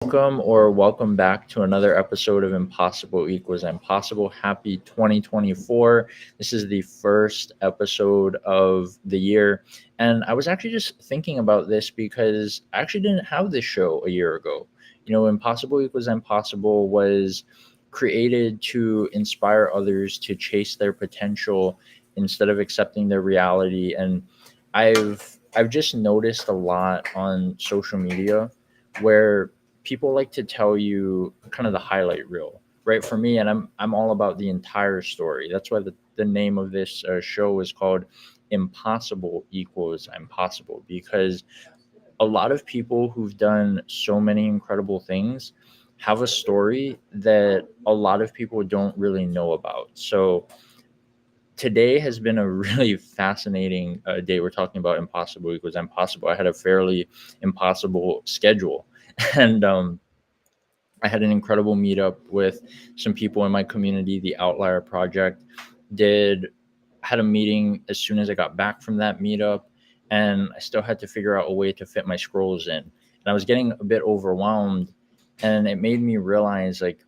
Welcome back to another episode of Impossible Equals Impossible. Happy 2024. This is the first episode of the year. And I was actually just thinking about this because I actually didn't have this show a year ago. Impossible Equals Impossible was created to inspire others to chase their potential instead of accepting their reality. And I've just noticed a lot on social media where people like to tell you kind of the highlight reel, right? For me, and I'm all about the entire story. That's why the name of this show is called Impossible Equals Impossible, because a lot of people who've done so many incredible things have a story that a lot of people don't really know about. So today has been a really fascinating day. We're talking about impossible equals impossible. I had a fairly impossible schedule, and I had an incredible meetup with some people in my community. The Outlier Project did had a meeting as soon as I got back from that meetup, and I still had to figure out a way to fit my scrolls in. And I was getting a bit overwhelmed, and it made me realize like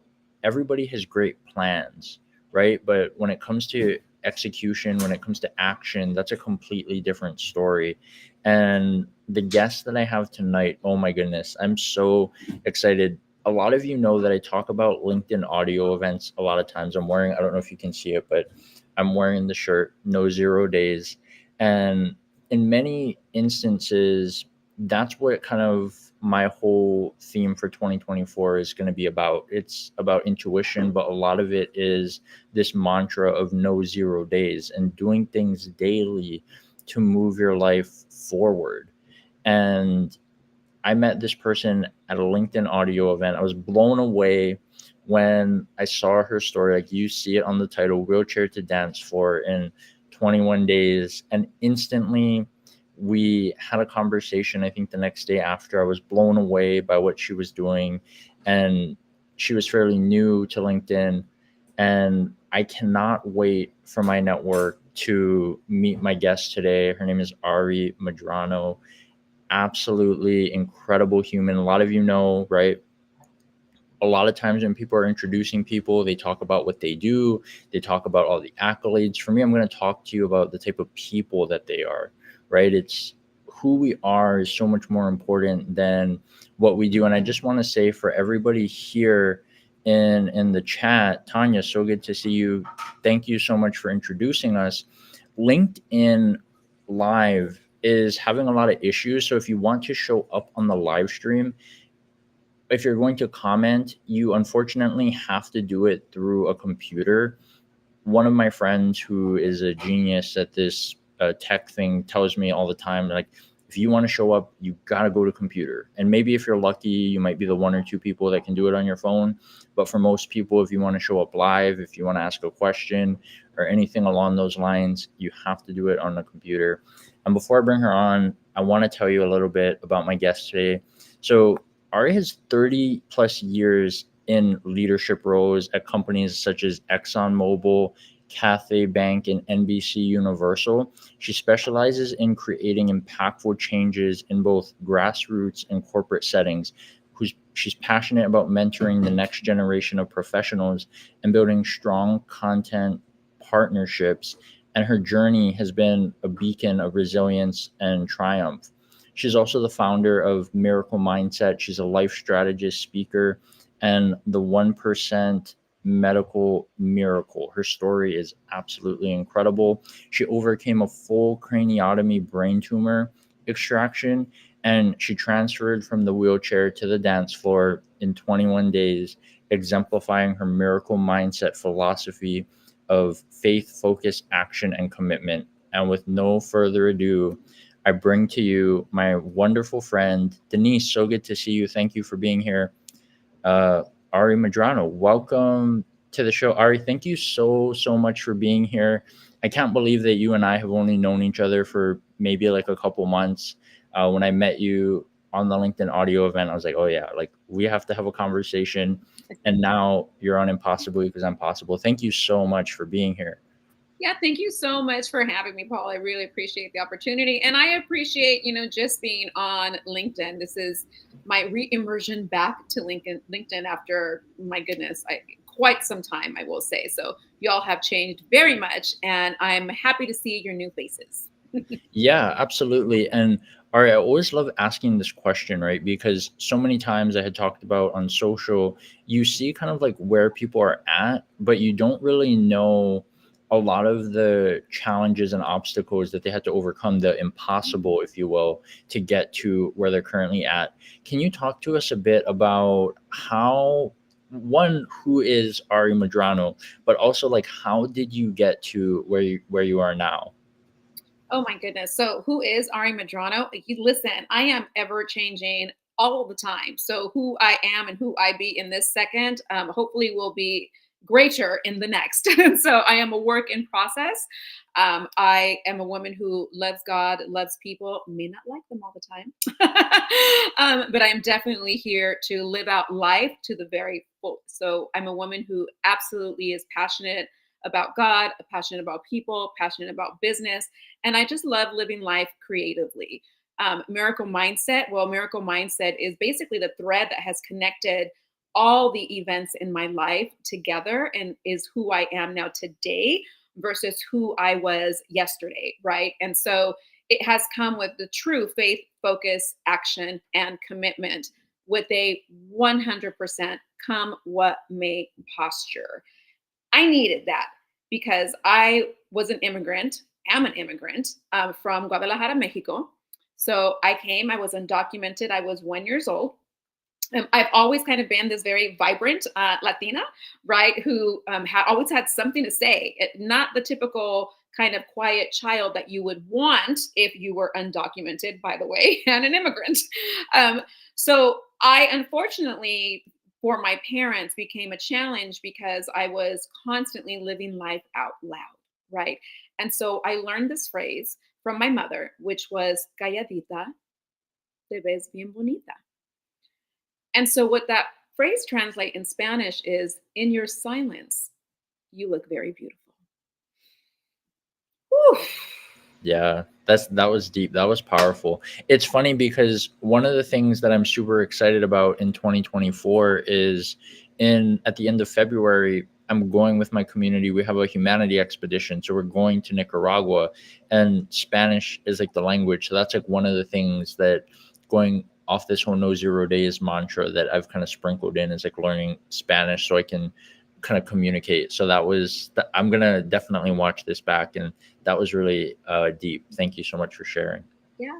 everybody has great plans, right? But when it comes to execution, when it comes to action, that's a completely different story. And the guest that I have tonight, oh my goodness, I'm so excited. A lot of you know that I talk about LinkedIn audio events a lot of times. I don't know if you can see it, but I'm wearing the shirt, No Zero Days. And in many instances, that's what kind of my whole theme for 2024 is going to be about. It's about intuition, but a lot of it is this mantra of no zero days and doing things daily to move your life forward. And I met this person at a LinkedIn audio event. I was blown away when I saw her story. Like you see it on the title, Wheelchair to Dance Floor in 21 days. And instantly we had a conversation. I think the next day after, I was blown away by what she was doing. And she was fairly new to LinkedIn. And I cannot wait for my network to meet my guest today. Her name is Ari Medrano. Absolutely incredible human. A lot of you know, right? A lot of times when people are introducing people, they talk about what they do, they talk about all the accolades. For me, I'm going to talk to you about the type of people that they are, right? It's who we are is so much more important than what we do. And I just want to say for everybody here in the chat, Tanya, so good to see you. Thank you so much for introducing us. LinkedIn Live is having a lot of issues. So if you want to show up on the live stream, if you're going to comment, you unfortunately have to do it through a computer. One of my friends who is a genius at this tech thing tells me all the time, like, if you want to show up, you got to go to computer. And maybe if you're lucky, you might be the one or two people that can do it on your phone. But for most people, if you want to show up live, if you want to ask a question or anything along those lines, you have to do it on a computer. And before I bring her on, I want to tell you a little bit about my guest today. So Ari has 30 plus years in leadership roles at companies such as Exxon Mobil, Cathay Bank, and NBC Universal. She specializes in creating impactful changes in both grassroots and corporate settings. She's passionate about mentoring the next generation of professionals and building strong content partnerships. And her journey has been a beacon of resilience and triumph. She's also the founder of Miracle Mindset. She's a life strategist, speaker, and the 1% medical miracle. Her story is absolutely incredible. She overcame a full craniotomy brain tumor extraction, and she transferred from the wheelchair to the dance floor in 21 days, exemplifying her miracle mindset philosophy of faith, focus, action, and commitment. And with no further ado, I bring to you my wonderful friend, Denise. So good to see you. Thank you for being here. Uh, Ari Medrano, welcome to the show. Ari, thank you so much for being here. I can't believe that you and I have only known each other for maybe like a couple months. When I met you on the LinkedIn audio event, I was like, oh yeah, like we have to have a conversation. And now you're on Impossible because I'm possible. Thank you so much for being here. Yeah, thank you so much for having me, Paul. I really appreciate the opportunity. And I appreciate, just being on LinkedIn. This is my re-immersion back to LinkedIn after, my goodness, quite some time, I will say. So y'all have changed very much, and I'm happy to see your new faces. Yeah, absolutely. And all right, I always love asking this question, right? Because so many times I had talked about on social, you see kind of like where people are at, but you don't really know a lot of the challenges and obstacles that they had to overcome, the impossible, if you will, to get to where they're currently at. Can you talk to us a bit about how, one, who is Ari Medrano, but also like how did you get to where you are now? Oh my goodness. So who is Ari Medrano? Listen, I am ever changing all the time. So who I am and who I be in this second, hopefully will be greater in the next. So I am a work in process. I am a woman who loves God, loves people, may not like them all the time. But I'm definitely here to live out life to the very full. So I'm a woman who absolutely is passionate about God, passionate about people, passionate about business, and I just love living life creatively. Miracle Mindset, well, Miracle Mindset is basically the thread that has connected all the events in my life together and is who I am now today versus who I was yesterday, right? And so it has come with the true faith, focus, action, and commitment with a 100% come what may posture. I needed that because I was an immigrant, am an immigrant from Guadalajara, Mexico. So I came, I was undocumented, I was 1 years old. I've always kind of been this very vibrant Latina, right? Who always had something to say. Not the typical kind of quiet child that you would want if you were undocumented, by the way, and an immigrant. Um, so I unfortunately, for my parents, became a challenge because I was constantly living life out loud, right? And so I learned this phrase from my mother, which was "calladita te ves bien bonita." And so, what that phrase translate in Spanish is, "In your silence, you look very beautiful." Whew. Yeah, that was deep. That was powerful. It's funny because one of the things that I'm super excited about in 2024 is in at the end of February, I'm going with my community. We have a humanity expedition, so we're going to Nicaragua, and Spanish is like the language. So that's like one of the things that going off this whole no zero days mantra that I've kind of sprinkled in is like learning Spanish so I can kind of communicate. So I'm gonna definitely watch this back, and that was really deep. Thank you so much for sharing. Yeah.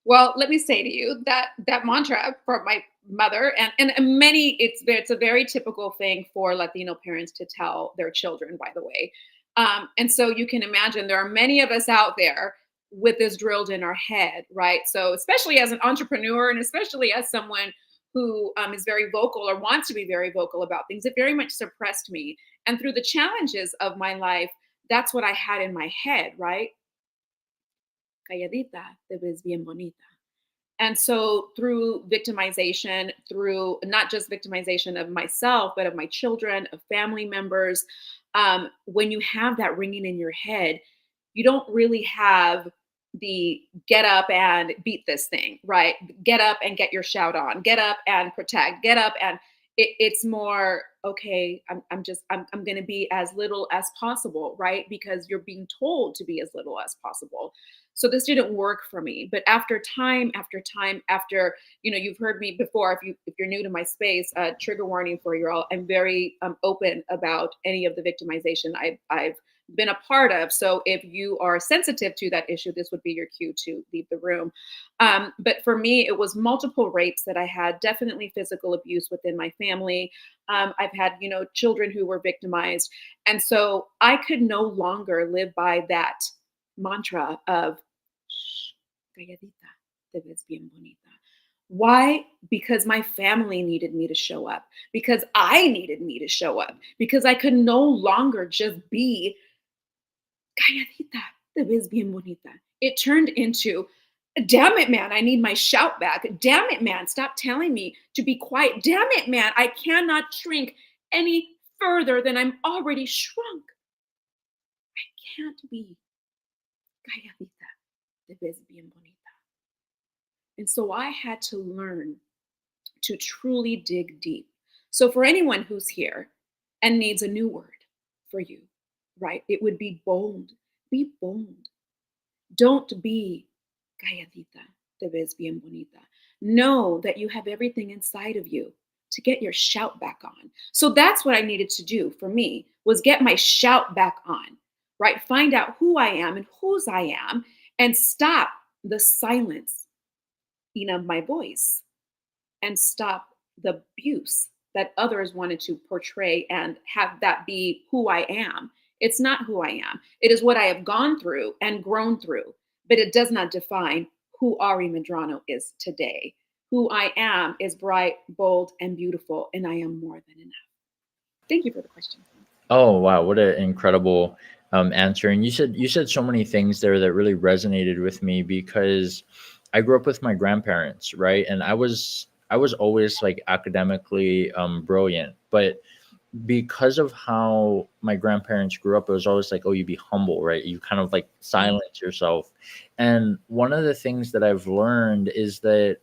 Well, let me say to you that that mantra from my mother and many, it's a very typical thing for Latino parents to tell their children, by the way. And so you can imagine there are many of us out there with this drilled in our head, right? So especially as an entrepreneur and especially as someone who is very vocal or wants to be very vocal about things, it very much suppressed me. And through the challenges of my life, that's what I had in my head, right? Calladita, te ves bien bonita. And so, through victimization, through not just victimization of myself, but of my children, of family members, when you have that ringing in your head, you don't really have the get up and beat this thing, right? Get up and get your shout on, get up and protect, get up and it's more okay. I'm going to be as little as possible, right? Because you're being told to be as little as possible. So this didn't work for me. But after time, after you've heard me before. If you're new to my space, trigger warning for you all. I'm very open about any of the victimization I've been a part of. So if you are sensitive to that issue, this would be your cue to leave the room. But for me, it was multiple rapes that I had, definitely physical abuse within my family. I've had, children who were victimized. And so I could no longer live by that mantra of "Shh, calladita, te ves bien bonita." Why? Because my family needed me to show up, because I needed me to show up, because I could no longer just be calladita, te ves bien bonita. It turned into, damn it, man, I need my shout back. Damn it, man, stop telling me to be quiet. Damn it, man, I cannot shrink any further than I'm already shrunk. can't be calladita, debes bien bonita. And so I had to learn to truly dig deep. So for anyone who's here and needs a new word for you, right? It would be bold. Be bold. Don't be calladita, te ves bien bonita. Know that you have everything inside of you to get your shout back on. So that's what I needed to do for me was get my shout back on, right? Find out who I am and whose I am and stop the silence of my voice and stop the abuse that others wanted to portray and have that be who I am. It's not who I am. It is what I have gone through and grown through, but it does not define who Ari Medrano is today. Who I am is bright, bold, and beautiful, and I am more than enough. Thank you for the question. Oh wow, what an incredible answer! And you said so many things there that really resonated with me because I grew up with my grandparents, right? And I was always like academically brilliant, but because of how my grandparents grew up, it was always like, oh, you be humble, right? You kind of like silence yourself. And one of the things that I've learned is that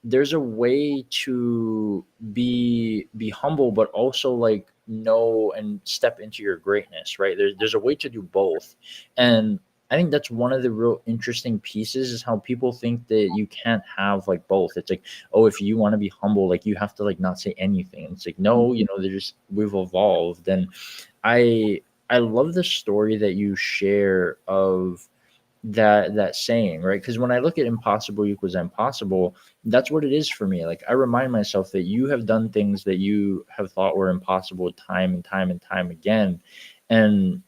there's a way to be humble but also like know and step into your greatness, right? There's a way to do both. And I think that's one of the real interesting pieces is how people think that you can't have like both. It's like, oh, if you want to be humble, like you have to like not say anything. It's like, no, they're just we've evolved. And I love the story that you share of that saying, right? Because when I look at impossible equals impossible, that's what it is for me. Like I remind myself that you have done things that you have thought were impossible time and time and time again. And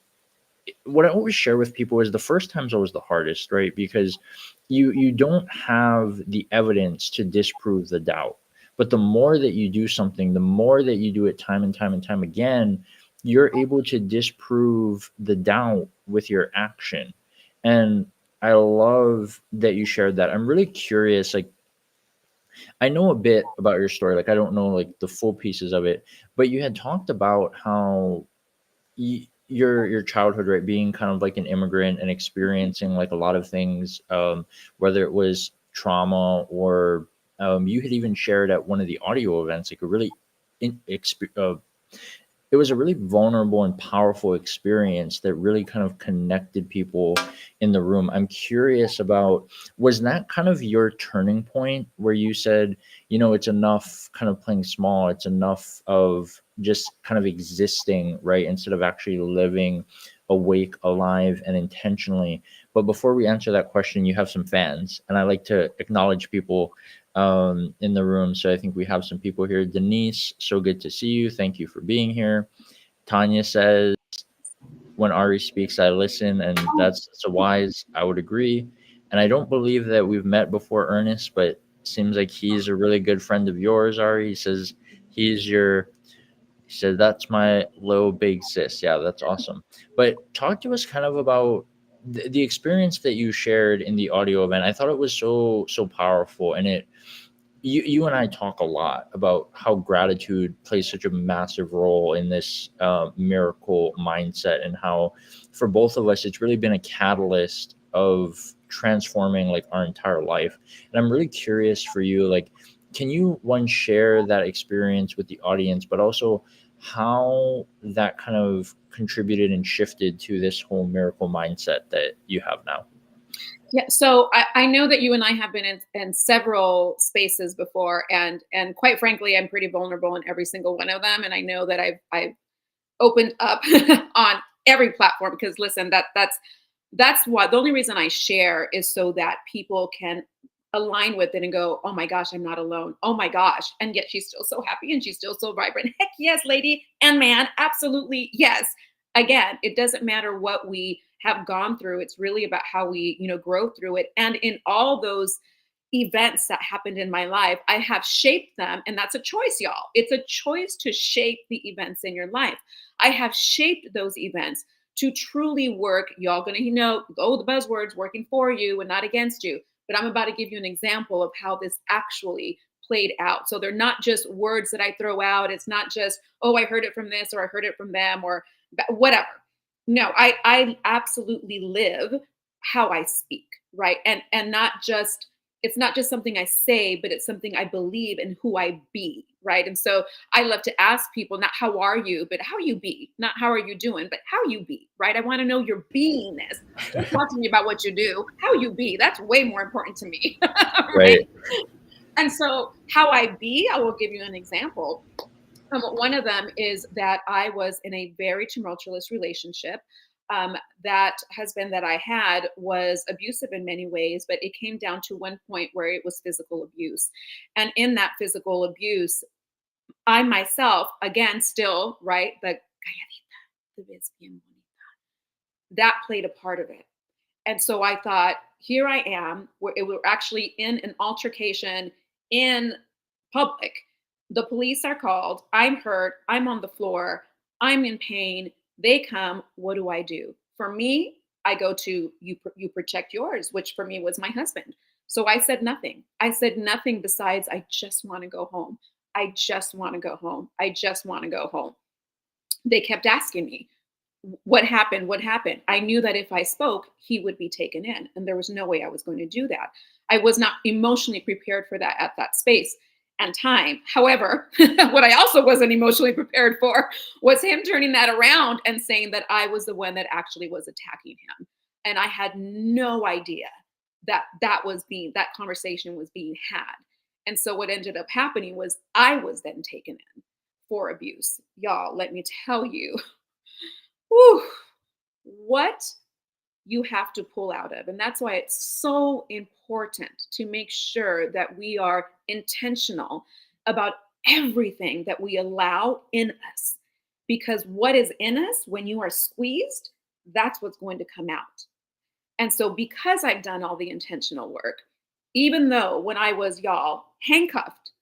what I always share with people is the first time's always the hardest, right? Because you don't have the evidence to disprove the doubt. But the more that you do something, the more that you do it time and time and time again, you're able to disprove the doubt with your action. And I love that you shared that. I'm really curious, like I know a bit about your story. Like I don't know like the full pieces of it, but you had talked about how your childhood, right, being kind of like an immigrant and experiencing like a lot of things, whether it was trauma or you had even shared at one of the audio events like a really it was a really vulnerable and powerful experience that really kind of connected people in the room. I'm curious about, was that kind of your turning point where you said, it's enough kind of playing small, it's enough of just kind of existing, right? Instead of actually living awake, alive, and intentionally. But before we answer that question, you have some fans, and I like to acknowledge people in the room. So I think we have some people here. Denise, so good to see you. Thank you for being here. Tanya says, when Ari speaks, I listen, and that's so wise. I would agree. And I don't believe that we've met before, Ernest, but seems like he's a really good friend of yours, Ari. He says he's your he said, that's my little big sis. Yeah, that's awesome. But talk to us kind of about the experience that you shared in the audio event. I thought it was so powerful, and you and I talk a lot about how gratitude plays such a massive role in this miracle mindset, and how for both of us it's really been a catalyst of transforming like our entire life. And I'm really curious for you, like, can you one share that experience with the audience, but also how that kind of contributed and shifted to this whole miracle mindset that you have now? Yeah, so I know that you and I have been in several spaces before, and quite frankly, I'm pretty vulnerable in every single one of them. And I know that I've opened up on every platform because listen, that's what the only reason I share is so that people can align with it and go, oh my gosh, I'm not alone. Oh my gosh. And yet she's still so happy and she's still so vibrant. Heck yes, lady and man, absolutely yes. Again, it doesn't matter what we have gone through. It's really about how we, grow through it. And in all those events that happened in my life, I have shaped them. And that's a choice, y'all. It's a choice to shape the events in your life. I have shaped those events to truly work. Y'all gonna, the buzzwords working for you and not against you. But I'm about to give you an example of how this actually played out. So they're not just words that I throw out. It's not just, oh, I heard it from this or I heard it from them or whatever. No, I absolutely live how I speak, right? And not just, it's not just something I say, but it's something I believe and who I be, right? And so I love to ask people not how are you, but how you be, not how are you doing, but how you be, right? I want to know your beingness. Don't talk to me about what you do, how you be. That's way more important to me, right? Right. And so how I be, I will give you an example. One of them is that I was in a very tumultuous relationship. That husband that I had was abusive in many ways, but it came down to one point where it was physical abuse. And in that physical abuse, I myself, again, still, right, the calladita, the vez bien bonita, that played a part of it. And so I thought, here I am, we're actually in an altercation in public. The police are called. I'm hurt. I'm on the floor. I'm in pain. They come. What do I do? For me, I go to you. You protect yours, which for me was my husband. So I said nothing. I said nothing besides, I just want to go home. I just want to go home. I just want to go home. They kept asking me, what happened? What happened? I knew that if I spoke, he would be taken in, and there was no way I was going to do that. I was not emotionally prepared for that at that space and time. However, what I also wasn't emotionally prepared for was him turning that around and saying that I was the one that actually was attacking him. And I had no idea that that conversation was being had. And so what ended up happening was I was then taken in for abuse. Y'all, let me tell you, whew, what you have to pull out of. And that's why it's so important to make sure that we are intentional about everything that we allow in us. Because what is in us, when you are squeezed, that's what's going to come out. And so, because I've done all the intentional work, even though when I was, y'all, handcuffed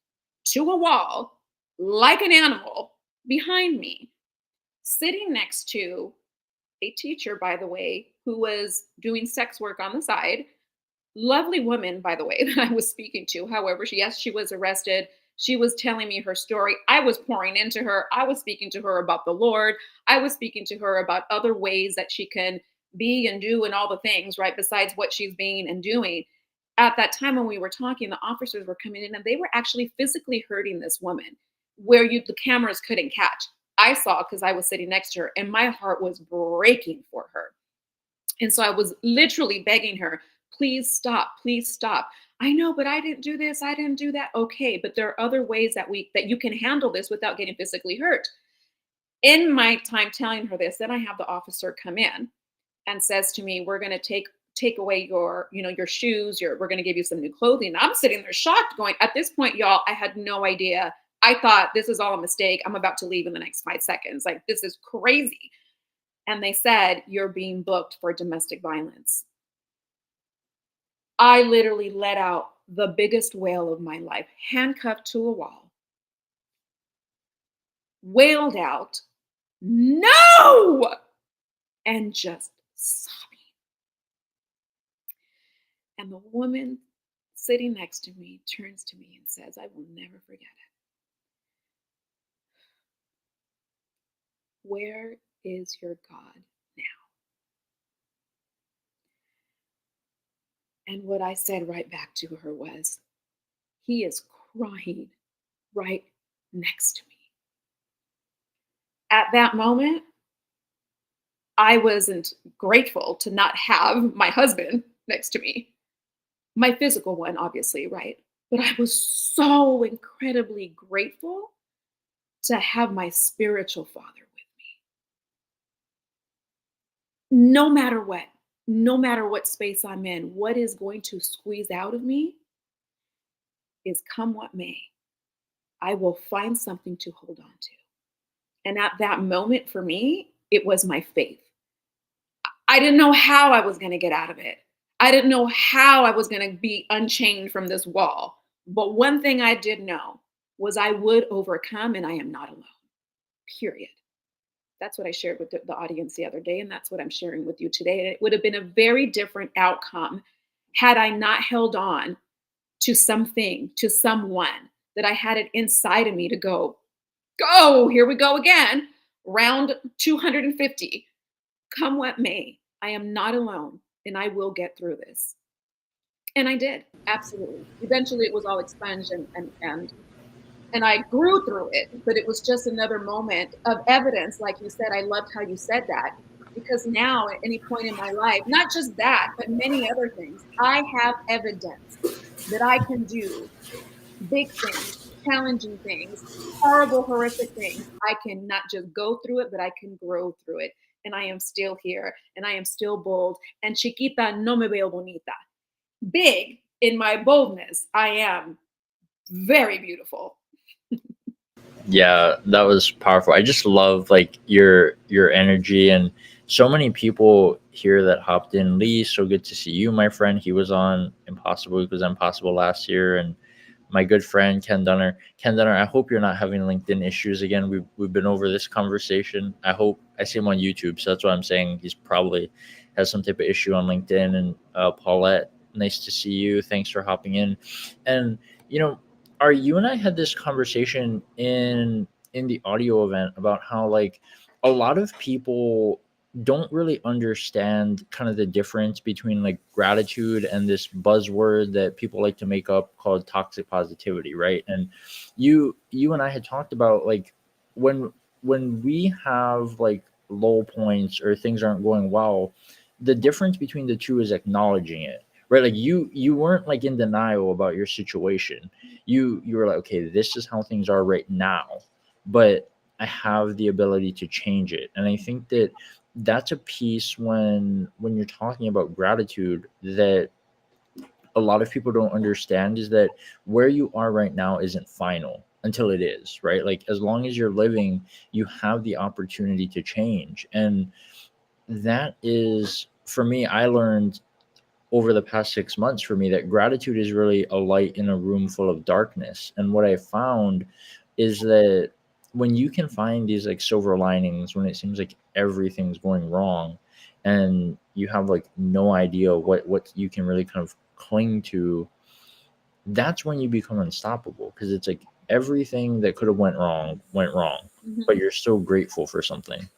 to a wall like an animal behind me, sitting next to a teacher, by the way, who was doing sex work on the side. Lovely woman, by the way, that I was speaking to. However, yes, she was arrested. She was telling me her story. I was pouring into her. I was speaking to her about the Lord. I was speaking to her about other ways that she can be and do and all the things, right? Besides what she's being and doing. At that time when we were talking, the officers were coming in and they were actually physically hurting this woman where the cameras couldn't catch. I saw because I was sitting next to her and my heart was breaking for her. And so I was literally begging her, please stop, please stop. I know, but I didn't do this, I didn't do that. Okay, but there are other ways that you can handle this without getting physically hurt. In my time telling her this, then I have the officer come in and says to me, we're going to take away your shoes, we're going to give you some new clothing. I'm sitting there shocked going, at this point, y'all, I had no idea. I thought this is all a mistake. I'm about to leave in the next 5 seconds. Like, this is crazy. And they said, you're being booked for domestic violence. I literally let out the biggest wail of my life, handcuffed to a wall, wailed out, no, and just sobbing. And the woman sitting next to me turns to me and says, I will never forget it. Where is your God now? And what I said right back to her was, he is crying right next to me. At that moment, I wasn't grateful to not have my husband next to me, my physical one, obviously, right? But I was so incredibly grateful to have my spiritual father with me. No matter what space I'm in, what is going to squeeze out of me is come what may, I will find something to hold on to. And at that moment for me, it was my faith. I didn't know how I was going to get out of it. I didn't know how I was going to be unchained from this wall. But one thing I did know was I would overcome, and I am not alone, period. That's what I shared with the audience the other day, and that's what I'm sharing with you today. And it would have been a very different outcome had I not held on to something, to someone, that I had it inside of me to go, here we go again, round 250. come what may, I am not alone and I will get through this. And I did, absolutely. Eventually it was all expunged and I grew through it, but it was just another moment of evidence. Like you said, I loved how you said that, because now at any point in my life, not just that, but many other things, I have evidence that I can do big things, challenging things, horrible, horrific things. I can not just go through it, but I can grow through it. And I am still here and I am still bold. And chiquita no me veo bonita. Big in my boldness, I am very beautiful. Yeah, that was powerful. I just love like your energy, and so many people here that hopped in. Lee, so good to see you, my friend. He was on Impossible because Impossible last year, and my good friend Ken Dunner. Ken Dunner, I hope you're not having LinkedIn issues again. We've been over this conversation. I hope I see him on YouTube, so that's what I'm saying. He's probably has some type of issue on LinkedIn. And Paulette, nice to see you. Thanks for hopping in. And you know, are you and I had this conversation in the audio event about how like a lot of people don't really understand kind of the difference between like gratitude and this buzzword that people like to make up called toxic positivity, right? And you and I had talked about like when we have like low points or things aren't going well, the difference between the two is acknowledging it, right? Like you weren't like in denial about your situation. You were like, okay, this is how things are right now, but I have the ability to change it. And I think that that's a piece when you're talking about gratitude that a lot of people don't understand, is that where you are right now isn't final until it is, right? Like as long as you're living, you have the opportunity to change. And that is, for me, I learned over the past 6 months, for me, that gratitude is really a light in a room full of darkness. And what I found is that when you can find these like silver linings when it seems like everything's going wrong, and you have like no idea what you can really kind of cling to, that's when you become unstoppable, because it's like everything that could have went wrong, Mhm. but you're still grateful for something.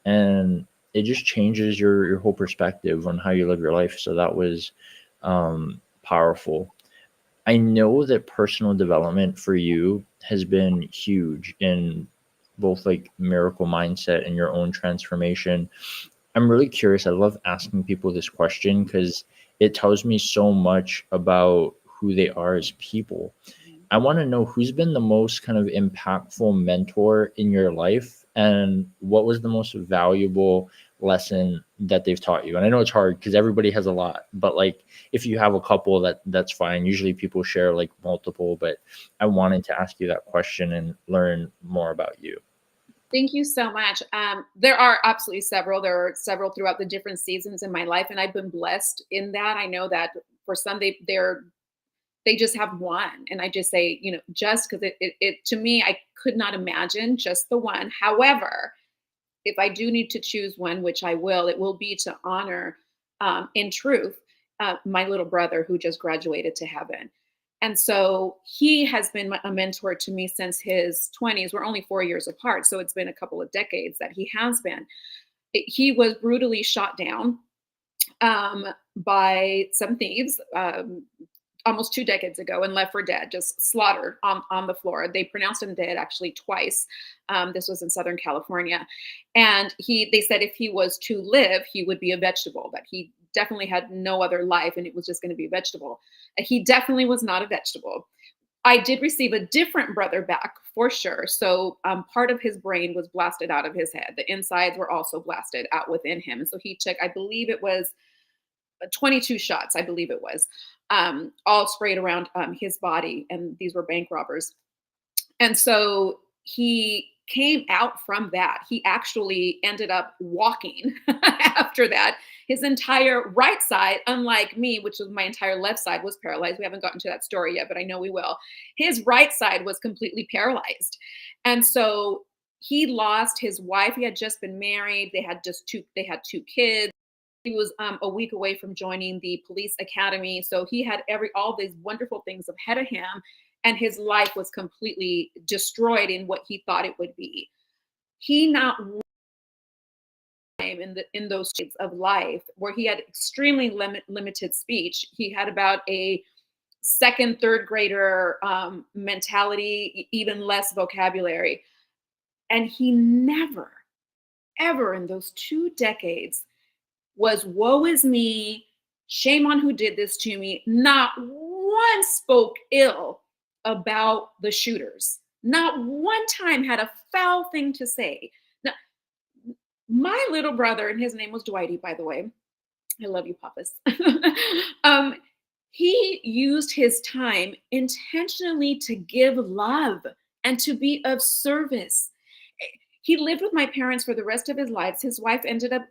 And it just changes your whole perspective on how you live your life. So that was powerful. I know that personal development for you has been huge in both like miracle mindset and your own transformation. I'm really curious. I love asking people this question because it tells me so much about who they are as people. I want to know who's been the most kind of impactful mentor in your life, and what was the most valuable lesson that they've taught you. And I know it's hard because everybody has a lot, but like if you have a couple, that's fine. Usually people share like multiple, but I wanted to ask you that question and learn more about you. Thank you so much. There are absolutely several. There are several throughout the different seasons in my life, and I've been blessed in that. I know that for some, they just have one, and I just say, just because it to me, I could not imagine just the one. However, if I do need to choose one, which I will, it will be to honor, in truth, my little brother who just graduated to heaven. And so he has been a mentor to me since his 20s. We're only 4 years apart. So it's been a couple of decades that he has been. He was brutally shot down um, by some thieves almost 2 decades ago and left for dead, just slaughtered on the floor. They pronounced him dead actually twice. This was in Southern California. And they said if he was to live, he would be a vegetable, that he definitely had no other life and it was just going to be a vegetable. He definitely was not a vegetable. I did receive a different brother back for sure. So part of his brain was blasted out of his head. The insides were also blasted out within him. And so he took, I believe it was 22 shots, I believe it was, all sprayed around his body. And these were bank robbers. And so he came out from that. He actually ended up walking after that. His entire right side, unlike me, which was my entire left side, was paralyzed. We haven't gotten to that story yet, but I know we will. His right side was completely paralyzed. And so he lost his wife. He had just been married. They had two kids. He was a week away from joining the police academy. So he had all these wonderful things ahead of him, and his life was completely destroyed in what he thought it would be. He not time in those states of life where he had extremely limited speech. He had about a second, third grader mentality, even less vocabulary. And he never, ever in those 2 decades was woe is me, shame on who did this to me. Not one spoke ill about the shooters. Not one time had a foul thing to say. Now, my little brother, and his name was Dwighty, by the way. I love you, Papas. He used his time intentionally to give love and to be of service. He lived with my parents for the rest of his life. His wife ended up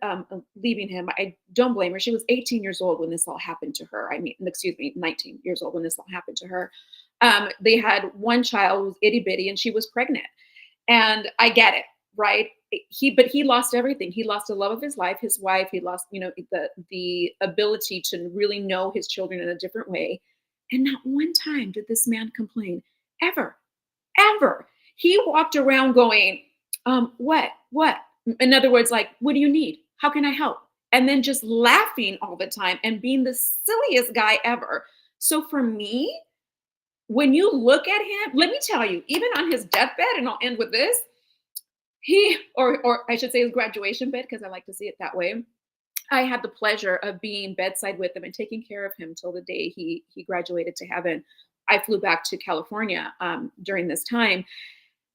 leaving him. I don't blame her. She was 18 years old when this all happened to her. 19 years old when this all happened to her. They had one child who was itty bitty, and she was pregnant. And I get it, right? But he lost everything. He lost the love of his life, his wife. He lost, the ability to really know his children in a different way. And not one time did this man complain, ever, ever. He walked around going, what? In other words, like, what do you need? How can I help? And then just laughing all the time and being the silliest guy ever. So for me, when you look at him, let me tell you, even on his deathbed, and I'll end with this, or I should say his graduation bed, because I like to see it that way. I had the pleasure of being bedside with him and taking care of him till the day he graduated to heaven. I flew back to California during this time.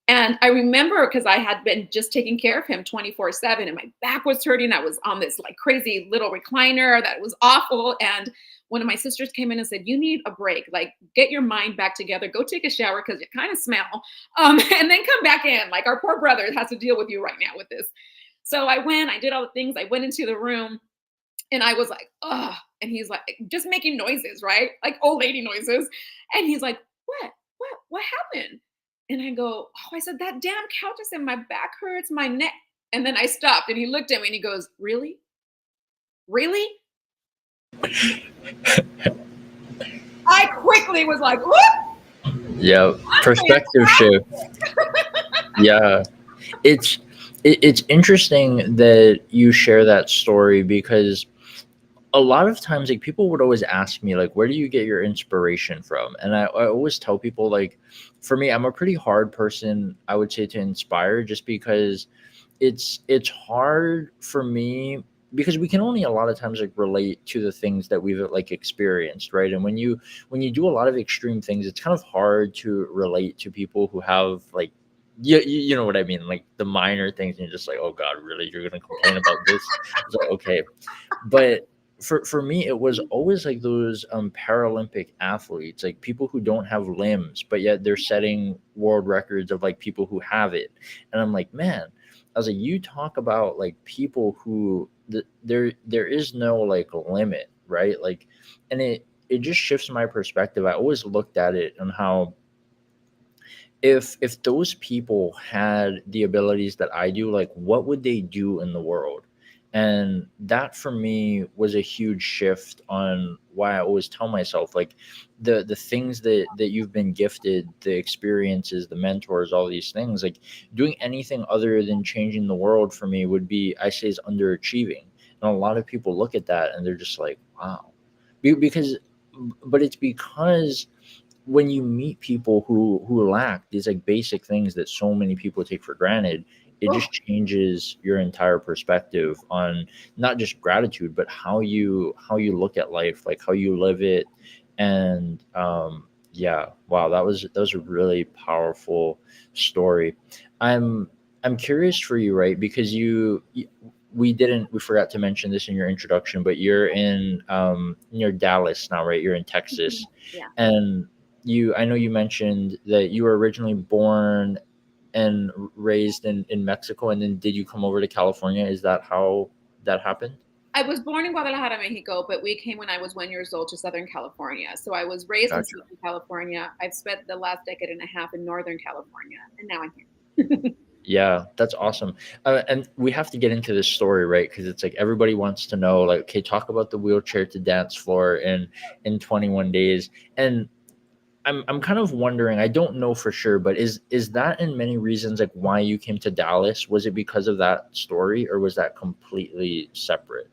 And I remember, because I had been just taking care of him 24/7 and my back was hurting. I was on this like crazy little recliner that was awful. And one of my sisters came in and said, you need a break, like get your mind back together, go take a shower because you kind of smell, and then come back in. Like our poor brother has to deal with you right now with this. So I went, I did all the things. I went into the room and I was like, ugh. And he's like, just making noises, right? Like old lady noises. And he's like, what happened? And I go, I said, that damn couch is in my back hurts, my neck. And then I stopped and he looked at me and he goes, really? Really? I quickly was like, whoop! Yeah, perspective shift. Yeah, it's interesting that you share that story, because a lot of times, like, people would always ask me, like, where do you get your inspiration from? And I always tell people, like, for me, I'm a pretty hard person, I would say, to inspire, just because it's hard for me, because we can only a lot of times like relate to the things that we've like experienced, right? And when you do a lot of extreme things, it's kind of hard to relate to people who have like, you know what I mean, like the minor things, and you're just like, oh god, really, you're gonna complain about this? It's like, okay. But for me, it was always like those Paralympic athletes, like people who don't have limbs, but yet they're setting world records of like people who have it. And I'm like, man, I was like, you talk about like people who there is no like limit, right? Like, and it just shifts my perspective. I always looked at it on how, if those people had the abilities that I do, like what would they do in the world? And that for me was a huge shift on why I always tell myself, like, the things that you've been gifted, the experiences, the mentors, all these things, like doing anything other than changing the world for me would be, I say, is underachieving. And a lot of people look at that and they're just like, wow. Because but it's because when you meet people who lack these like basic things that so many people take for granted, it Oh, just changes your entire perspective on not just gratitude, but how you look at life, like how you live it. And yeah, wow, that was a really powerful story. I'm curious for you, right? Because we forgot to mention this in your introduction, but you're Dallas now, right? You're in Texas. yeah. And I know you mentioned that you were originally born and raised in Mexico, and then did you come over to California? Is that how that happened? I was born in Guadalajara, Mexico, but we came when I was 1 year old to Southern California. So I was raised in Gotcha. Southern California. I've spent the last decade and a half in Northern California, and now I'm here. Yeah, that's awesome. And we have to get into this story, right? Because it's like everybody wants to know, like, okay, talk about the wheelchair to dance floor in 21 days. And I'm kind of wondering, I don't know for sure, but is that in many reasons like why you came to Dallas? Was it because of that story, or was that completely separate?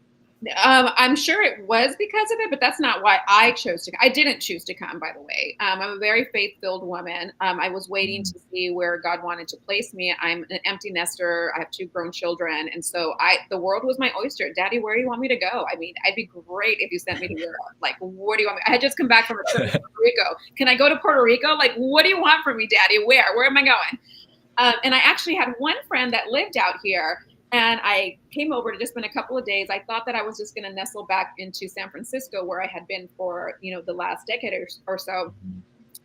I'm sure it was because of it, but that's not why I chose to. I didn't choose to come, by the way. I'm a very faith-filled woman. I was waiting Mm. to see where God wanted to place me. I'm an empty nester. I have two grown children, and so the world was my oyster. Daddy, where do you want me to go? I mean, I'd be great if you sent me to Europe. Like, what do you want me? I had just come back from a trip to Puerto Rico. Can I go to Puerto Rico? Like, what do you want from me, Daddy? Where? Where am I going? And I actually had one friend that lived out here, and I came over to just spend a couple of days. I thought that I was just going to nestle back into San Francisco, where I had been for the last decade or so. Mhm.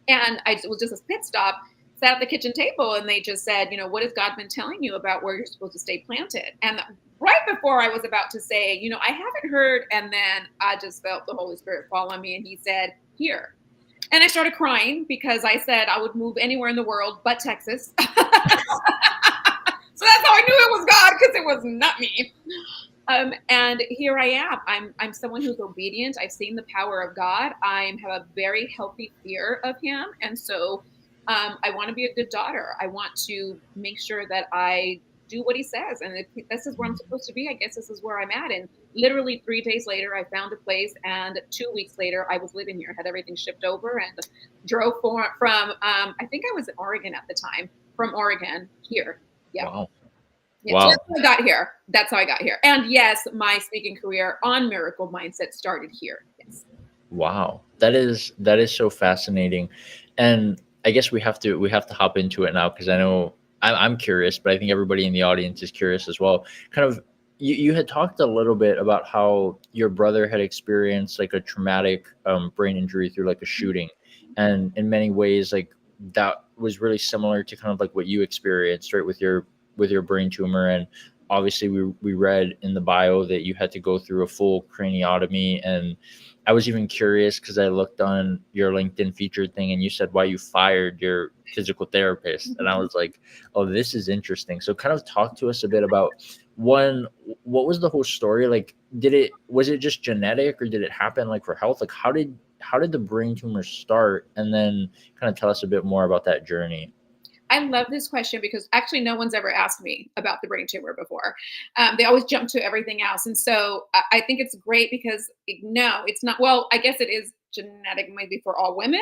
And I was just a pit stop. Sat at the kitchen table, and they just said, what has God been telling you about where you're supposed to stay planted? And right before I was about to say, I haven't heard, and then I just felt the Holy Spirit fall on me, and He said, "Here." And I started crying because I said I would move anywhere in the world but Texas. So that's how I knew it was God, because it was not me. And here I am. I'm someone who's obedient. I've seen the power of God. I have a very healthy fear of Him, and so I want to be a good daughter. I want to make sure that I do what He says, and if this is where I'm supposed to be, I guess this is where I'm at. And literally 3 days later, I found a place, and 2 weeks later, I was living here. Had everything shipped over, and drove from I think I was in Oregon at the time. From Oregon here. Yeah. Wow. Yeah, so Wow. that's how I got here. That's how I got here. And yes, my speaking career on Miracle Mindset started here. Yes. Wow. That is so fascinating. And I guess we have to hop into it now, because I know I'm curious, but I think everybody in the audience is curious as well. Kind of, you had talked a little bit about how your brother had experienced like a traumatic brain injury through like a shooting, and in many ways like that was really similar to kind of like what you experienced, right, with your brain tumor. And obviously we read in the bio that you had to go through a full craniotomy. And I was even curious because I looked on your LinkedIn featured thing, and you said why you fired your physical therapist. And I Mhm. was like, oh, this is interesting. So kind of talk to us a bit about, one, what was the whole story? Like, was it just genetic, or did it happen like for health? Like, how did the brain tumor start? And then kind of tell us a bit more about that journey. I love this question because actually no one's ever asked me about the brain tumor before. They always jump to everything else. And so I think it's great because no, it's not. Well, I guess it is genetic, maybe for all women.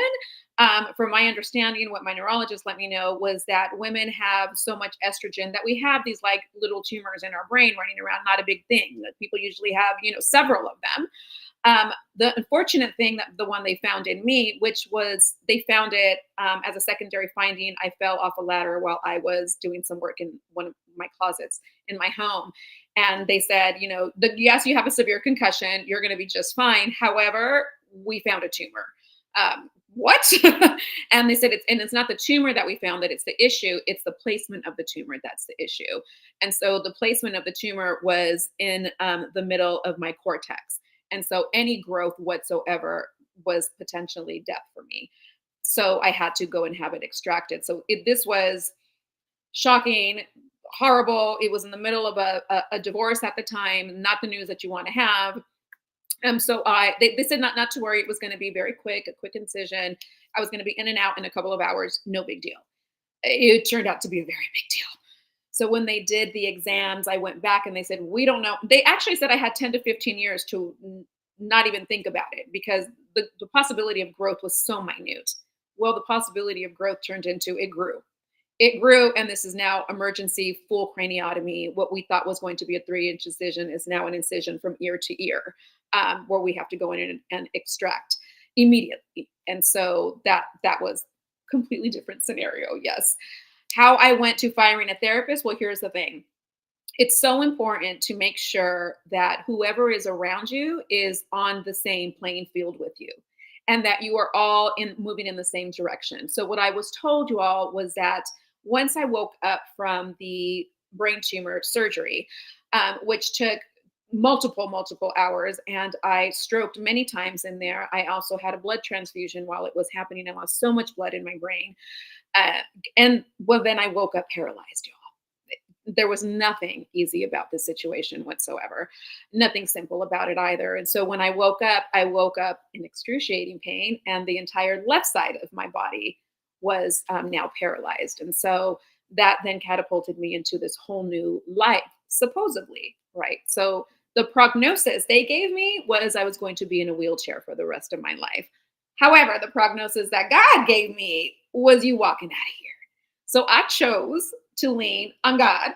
From my understanding, what my neurologist let me know was that women have so much estrogen that we have these like little tumors in our brain running around, not a big thing. That people usually have, several of them. The unfortunate thing, that the one they found in me, which was they found it as a secondary finding. I fell off a ladder while I was doing some work in one of my closets in my home. And they said, yes, you have a severe concussion. You're going to be just fine. However, we found a tumor. What? And they said it's not the tumor that we found that it's the issue. It's the placement of the tumor that's the issue. And so the placement of the tumor was in the middle of my cortex. And so any growth whatsoever was potentially death for me. So I had to go and have it extracted. So this was shocking, horrible. It was in the middle of a divorce at the time, not the news that you want to have. So they said not to worry. It was going to be very quick, a quick incision. I was going to be in and out in a couple of hours. No big deal. It turned out to be a very big deal. So when they did the exams, I went back and they said, we don't know. They actually said I had 10 to 15 years to not even think about it because the possibility of growth was so minute. Well, the possibility of growth turned into it grew. It grew, and this is now emergency full craniotomy. What we thought was going to be a 3-inch incision is now an incision from ear to ear, where we have to go in and extract immediately. And so that was completely different scenario. Yes. How I went to firing a therapist. Well, here's the thing. It's so important to make sure that whoever is around you is on the same playing field with you and that you are all moving in the same direction. So what I was told you all was that once I woke up from the brain tumor surgery, which took multiple hours, and I stroked many times in there. I also had a blood transfusion while it was happening. I lost so much blood in my brain. Uh, and well, then I woke up paralyzed, y'all. there was nothing easy about this situation whatsoever. Nothing simple about it either. And so when I woke up in excruciating pain, and the entire left side of my body was now paralyzed. And so that then catapulted me into this whole new life, supposedly, right? So the prognosis they gave me was I was going to be in a wheelchair for the rest of my life. However, the prognosis that God gave me was you walking out of here. So I chose to lean on God.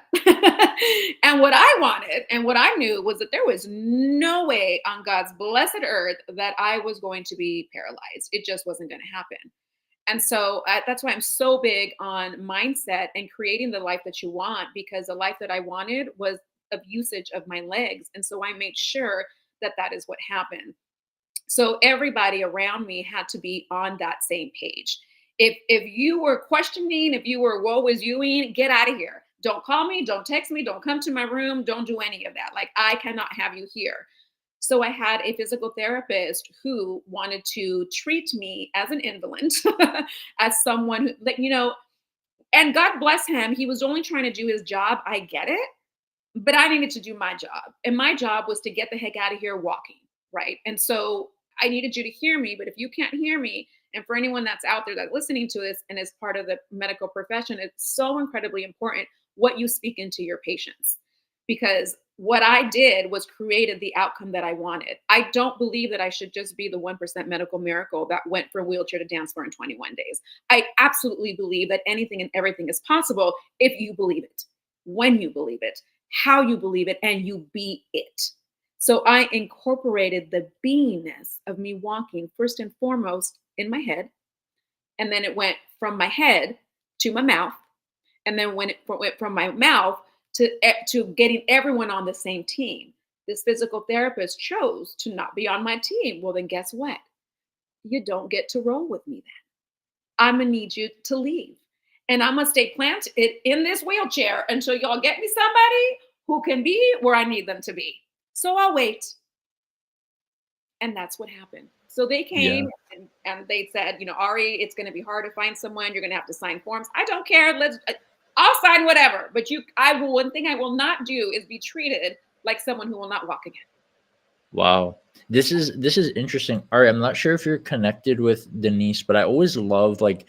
And what I wanted and what I knew was that there was no way on God's blessed earth that I was going to be paralyzed. It just wasn't going to happen. And so that's why I'm so big on mindset and creating the life that you want, because the life that I wanted was of usage of my legs. And so I made sure that that is what happened. So everybody around me had to be on that same page. If you were questioning, if you were woe is youing, get out of here. Don't call me, don't text me, don't come to my room, don't do any of that. Like, I cannot have you here. So I had a physical therapist who wanted to treat me as an invalid, as someone who, like, and God bless him, he was only trying to do his job. I get it, but I needed to do my job. And my job was to get the heck out of here walking, right? And so I needed you to hear me. But if you can't hear me, and for anyone that's out there that's listening to this and is part of the medical profession, it's so incredibly important what you speak into your patients. Because what I did was created the outcome that I wanted. I don't believe that I should just be the 1% medical miracle that went from wheelchair to dance floor in 21 days. I absolutely believe that anything and everything is possible if you believe it, when you believe it, how you believe it, and you be it. So I incorporated the beingness of me walking first and foremost in my head. And then it went from my head to my mouth. And then when it went from my mouth to getting everyone on the same team. This physical therapist chose to not be on my team. Well, then guess what? You don't get to roll with me then. I'm gonna need you to leave. And I'm gonna stay planted in this wheelchair until y'all get me somebody who can be where I need them to be. So I'll wait. And that's what happened. So they came Yeah. and they said, Ari, it's going to be hard to find someone. You're going to have to sign forms. I don't care. I'll sign whatever. But one thing I will not do is be treated like someone who will not walk again. Wow. This is interesting. All right, I'm not sure if you're connected with Denise, but I always love, like,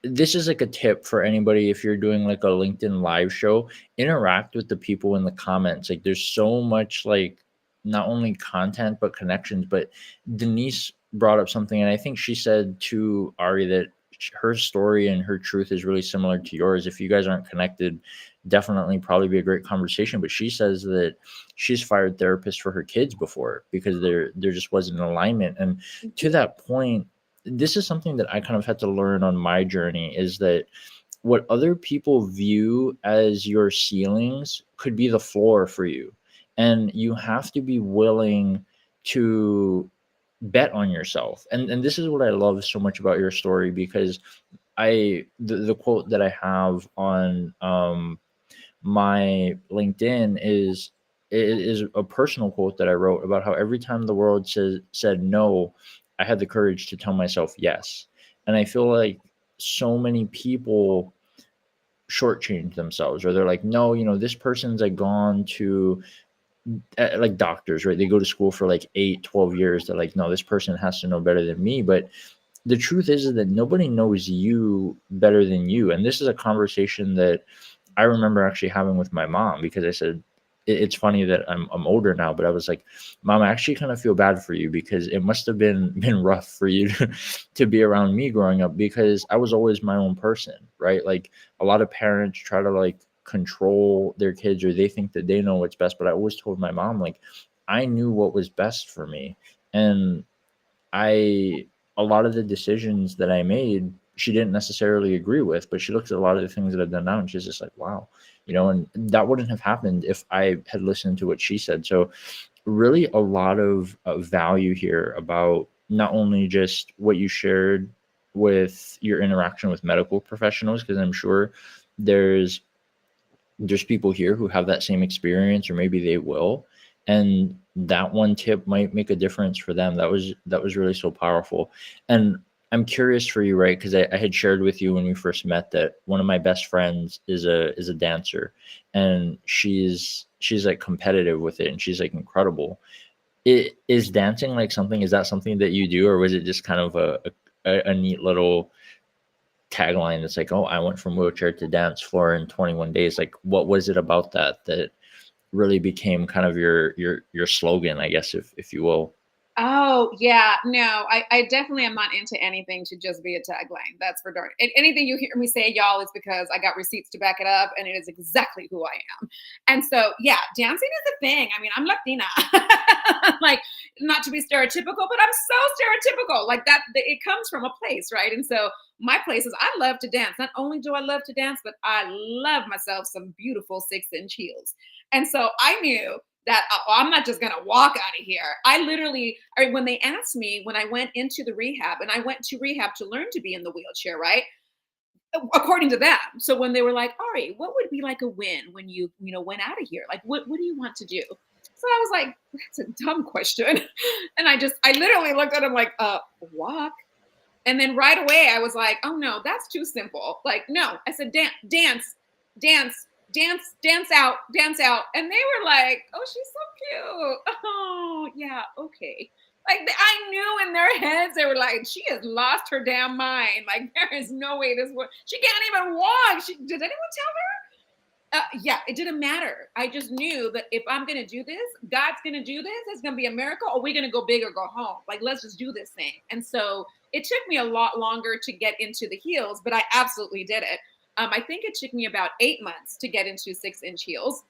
this is like a tip for anybody. If you're doing like a LinkedIn live show, interact with the people in the comments. Like, there's so much, like, not only content but connections. But Denise brought up something, and I think she said to Ari that her story and her truth is really similar to yours. If you guys aren't connected, definitely probably be a great conversation. But she says that she's fired therapists for her kids before because there just wasn't an alignment. And to that point, this is something that I kind of had to learn on my journey, is that what other people view as your ceilings could be the floor for you. And you have to be willing to bet on yourself. And this is what I love so much about your story, because the quote that I have on my LinkedIn is a personal quote that I wrote about how every time the world said no, I had the courage to tell myself yes. And I feel like so many people shortchange themselves, or they're like, no, this person's like gone to like doctors, right? They go to school for like 8, 12 years. They're like, no, this person has to know better than me. But the truth is that nobody knows you better than you. And this is a conversation that I remember actually having with my mom, because I said, it's funny that I'm older now, but I was like, Mom, I actually kind of feel bad for you, because it must have been rough for you to be around me growing up, because I was always my own person, right? Like, a lot of parents try to like control their kids, or they think that they know what's best. But I always told my mom, like, I knew what was best for me. And a lot of the decisions that I made, she didn't necessarily agree with, but she looks at a lot of the things that I've done now, and she's just like, wow, and that wouldn't have happened if I had listened to what she said. So really a lot of value here about not only just what you shared with your interaction with medical professionals, because I'm sure there's people here who have that same experience, or maybe they will, and that one tip might make a difference for them. That was really so powerful. And I'm curious for you, right? Because I had shared with you when we first met that one of my best friends is a dancer, and she's like competitive with it, and she's like incredible. It is dancing like something. Is that something that you do, or was it just kind of a neat little tagline that's like, oh, I went from wheelchair to dance floor in 21 days? Like, what was it about that really became kind of your slogan, I guess, if you will? Oh, yeah. No, I definitely am not into anything to just be a tagline. That's for darn. Anything you hear me say, y'all, is because I got receipts to back it up, and it is exactly who I am. And so, yeah, dancing is a thing. I mean, I'm Latina, like not to be stereotypical, but I'm so stereotypical. Like that, it comes from a place, right? And so, my place is I love to dance. Not only do I love to dance, but I love myself some beautiful 6-inch heels. And so, I knew that I'm not just gonna walk out of here. I literally, when they asked me when I went into the rehab, and I went to rehab to learn to be in the wheelchair, right? According to them. So when they were like, Ari, what would be like a win when you went out of here? Like, what do you want to do? So I was like, that's a dumb question. And I literally looked at him like, walk. And then right away I was like, oh no, that's too simple. Like, no, I said, dance, dance, dance out, dance out. And they were like, oh, she's so cute. Oh, yeah, okay. Like I knew in their heads, they were like, she has lost her damn mind. Like there is no way this works. She can't even walk. Did anyone tell her? Yeah, it didn't matter. I just knew that if I'm going to do this, God's going to do this. It's going to be a miracle, or we're going to go big or go home. Like, let's just do this thing. And so it took me a lot longer to get into the heels, but I absolutely did it. I think it took me about 8 months to get into 6-inch heels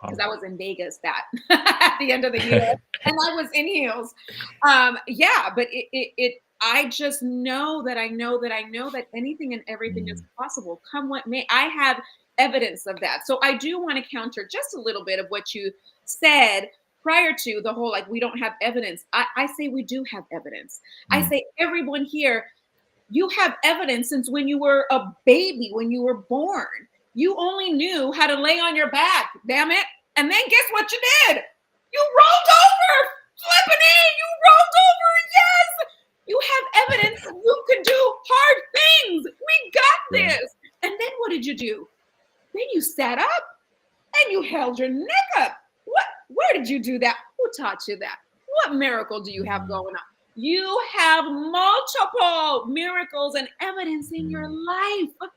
because I Wow. was in Vegas that at the end of the year, and I was in heels. Yeah, but I just know that I know that anything and everything is Mm, possible. Come what may, I have evidence of that. So I do want to counter just a little bit of what you said prior to the whole like we don't have evidence. I say we do have evidence. I mm, say everyone here, you have evidence since when you were a baby, when you were born. You only knew how to lay on your back, damn it. And then guess what you did? You rolled over, flipping in, you rolled over, yes. You have evidence that you can do hard things. We got yeah, this. And then what did you do? Then you sat up and you held your neck up. What? Where did you do that? Who taught you that? What miracle do you have mm, going on? You have multiple miracles and evidence in your mm, life.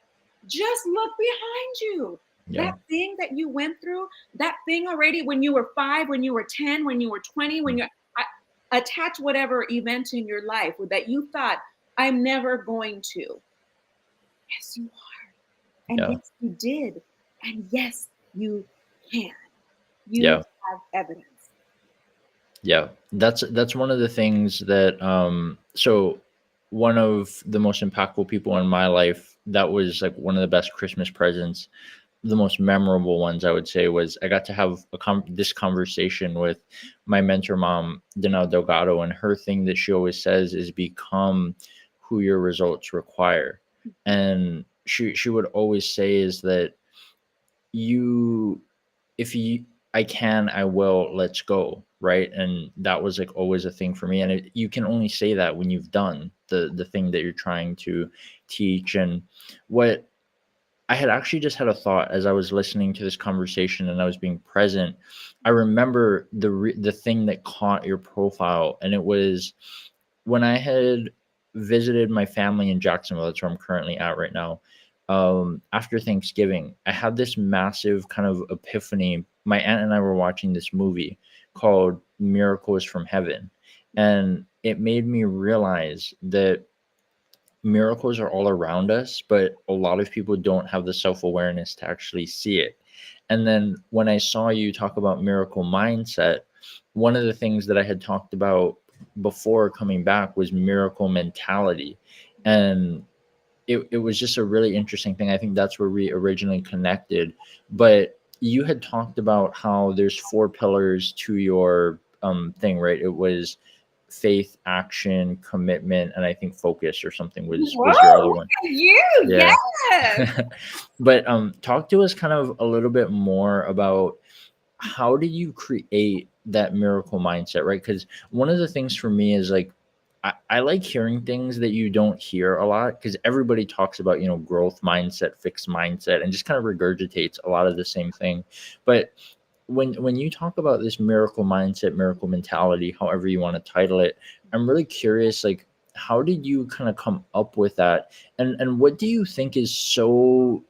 Just look behind you. yeah, That thing that you went through, that thing already when you were 5, when you were 10, when you were 20, when mm, you attach whatever event in your life that you thought, I'm never going to. Yes, you are. And yeah, yes, you did. And yes, you can. You yeah. have evidence. Yeah, that's one of the things that so one of the most impactful people in my life, that was like one of the best Christmas presents, the most memorable ones I would say, was I got to have this conversation with my mentor mom, Danelle Delgado, and her thing that she always says is become who your results require. And she would always say is that you if you I can, I will, let's go, right? And that was like always a thing for me, and you can only say that when you've done the thing that you're trying to teach. And what I had actually just had a thought as I was listening to this conversation and I was being present. I remember the thing that caught your profile, and it was when I had visited my family in Jacksonville. That's where I'm currently at right now. After Thanksgiving, I had this massive kind of epiphany. My aunt and I were watching this movie called Miracles from Heaven, and it made me realize that miracles are all around us, but a lot of people don't have the self awareness to actually see it. And then when I saw you talk about miracle mindset, one of the things that I had talked about before coming back was miracle mentality. And it was just a really interesting thing. I think that's where we originally connected. But you had talked about how there's 4 pillars to your thing, right? It was faith, action, commitment, and I think focus or something was your Whoa, other look one. at you. Yeah. Yes. But talk to us kind of a little bit more about how do you create that miracle mindset, right? Because one of the things for me is like I like hearing things that you don't hear a lot, because everybody talks about, growth mindset, fixed mindset, and just kind of regurgitates a lot of the same thing. But when you talk about this miracle mindset, miracle mentality, however you want to title it, I'm really curious, like, how did you kind of come up with that, and what do you think is so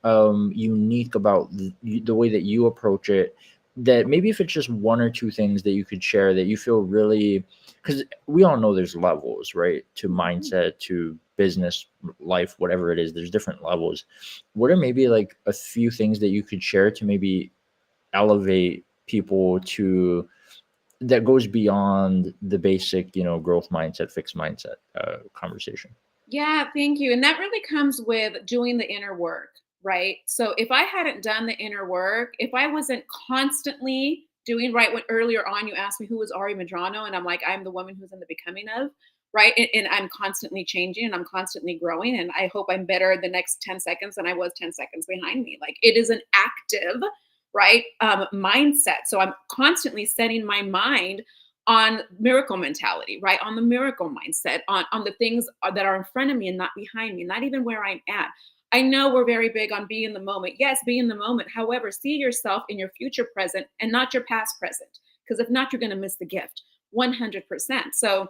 unique about the way that you approach it, that maybe if it's just one or two things that you could share that you feel really, because we all know there's levels, right, to Mhm. mindset, to business, life, whatever it is, there's different levels. What are maybe like a few things that you could share to maybe elevate people to, that goes beyond the basic, growth mindset, fixed mindset conversation? Yeah, thank you. And that really comes with doing the inner work, right? So if I hadn't done the inner work, if I wasn't constantly doing right, when earlier on you asked me who was Ari Medrano, and I'm like, I'm the woman who's in the becoming of, right? And I'm constantly changing and I'm constantly growing. And I hope I'm better the next 10 seconds than I was 10 seconds behind me. Like it is an active, right? Mindset. So I'm constantly setting my mind on miracle mentality, right? On the miracle mindset, on the things that are in front of me and not behind me, not even where I'm at. I know we're very big on be in the moment. Yes, be in the moment. However, see yourself in your future present and not your past present. Because if not, you're going to miss the gift 100%. So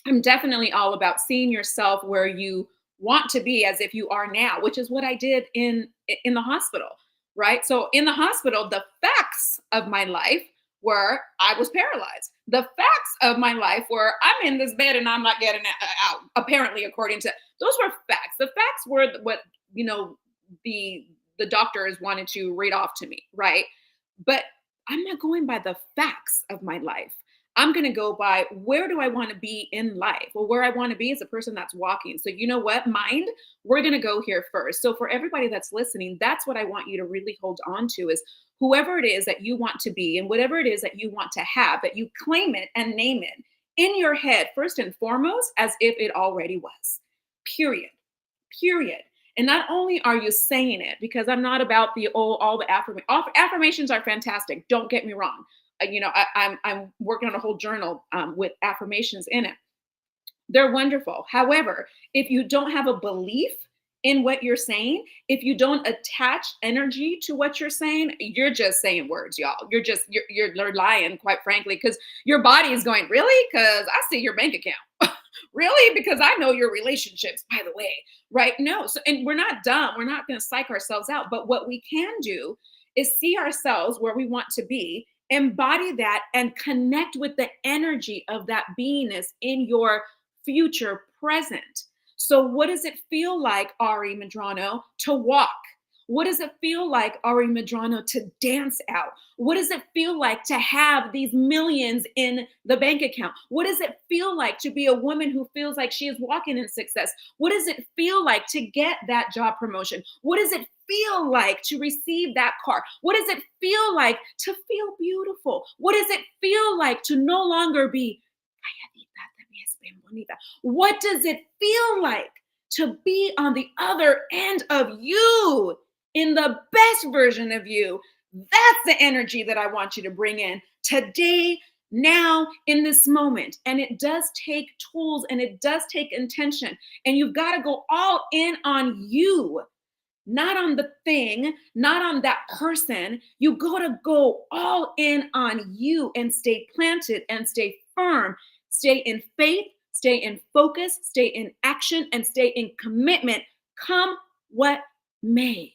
I'm definitely all about seeing yourself where you want to be as if you are now, which is what I did in the hospital, right? So in the hospital, the facts of my life were I was paralyzed. The facts of my life were I'm in this bed and I'm not getting out. Apparently, according to those were facts. The facts were what you know the the doctors wanted to read off to me, right? But I'm not going by the facts of my life. I'm going to go by where do I want to be in life? Well, where I want to be is a person that's walking. So, you know what, mind, we're going to go here first. So, for everybody that's listening, that's what I want you to really hold on to is whoever it is that you want to be and whatever it is that you want to have, that you claim it and name it in your head, first and foremost, as if it already was. Period. Period. And not only are you saying it, because I'm not about the all the affirmations are fantastic. Don't get me wrong. I'm working on a whole journal with affirmations in it. They're wonderful. However, if you don't have a belief in what you're saying, if you don't attach energy to what you're saying, you're just saying words, y'all. You're lying, quite frankly, because your body is going, really? Because I see your bank account. Really? Because I know your relationships, by the way, right? No. So, and we're not dumb. We're not going to psych ourselves out. But what we can do is see ourselves where we want to be, embody that, and connect with the energy of that beingness in your future present. So, what does it feel like, Ari Medrano, to walk? What does it feel like, Ari Medrano, to dance out? What does it feel like to have these millions in the bank account? What does it feel like to be a woman who feels like she is walking in success? What does it feel like to get that job promotion? What does it feel like to receive that car? What does it feel like to feel beautiful? What does it feel like to no longer be bonita? What does it feel like to be on the other end of you in the best version of you? That's the energy that I want you to bring in today, now, in this moment. And it does take tools and it does take intention. And you've got to go all in on you, not on the thing, not on that person. You got to go all in on you and stay planted and stay firm, stay in faith, stay in focus, stay in action, and stay in commitment. Come what may.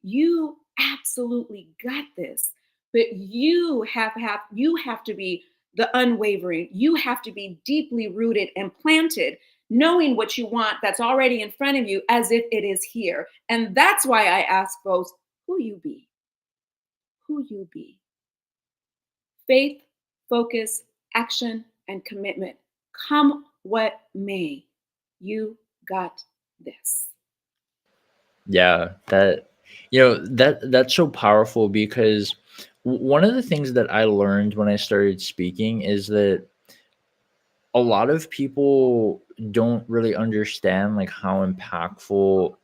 You absolutely got this, but you have to be the unwavering. You have to be deeply rooted and planted, knowing what you want that's already in front of you as if it is here. And that's why I ask folks, who you be? Who you be? Faith, focus, action, and commitment. Come what may. You got this. Yeah, that's so powerful, because one of the things that I learned when I started speaking is that a lot of people don't really understand like how impactful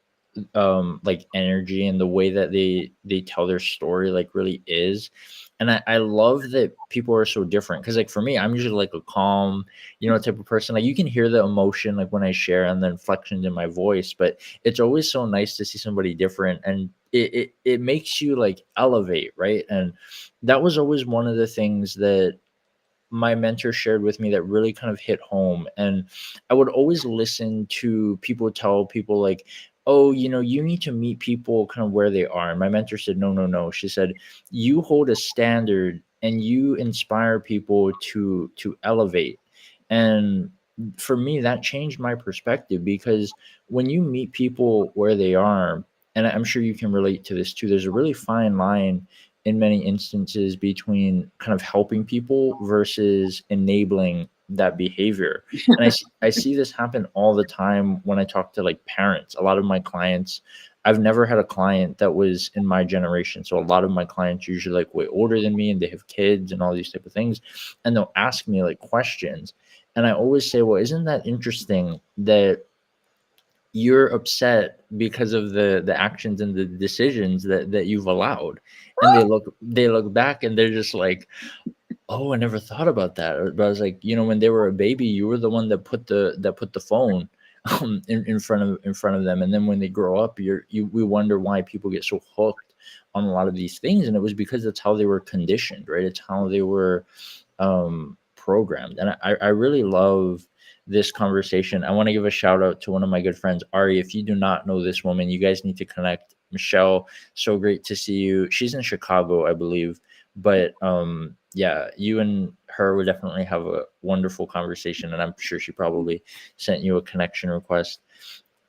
like energy and the way that they tell their story like really is. And I love that people are so different, because like for me, I'm usually like a calm, type of person. Like you can hear the emotion like when I share and the inflections in my voice, but it's always so nice to see somebody different, and it makes you like elevate, right? And that was always one of the things that my mentor shared with me that really kind of hit home. And I would always listen to people tell people like, oh, you need to meet people kind of where they are. And my mentor said, no, no, no. She said, you hold a standard and you inspire people to elevate. And for me, that changed my perspective, because when you meet people where they are, and I'm sure you can relate to this too, there's a really fine line in many instances between kind of helping people versus enabling that behavior. And I see this happen all the time when I talk to like parents. A lot of my clients, I've never had a client that was in my generation. So a lot of my clients usually like way older than me, and they have kids and all these type of things. And they'll ask me like questions. And I always say, well, isn't that interesting that you're upset because of the actions and the decisions that you've allowed? And they look back and they're just like, oh, I never thought about that. But I was like, when they were a baby, you were the one that put the phone in front of them. And then when they grow up, we wonder why people get so hooked on a lot of these things. And it was because that's how they were conditioned, right? It's how they were programmed. And I really love this conversation. I want to give a shout out to one of my good friends, Ari. If you do not know this woman, you guys need to connect. Michelle, so great to see you. She's in Chicago, I believe. But yeah, you and her would definitely have a wonderful conversation. And I'm sure she probably sent you a connection request.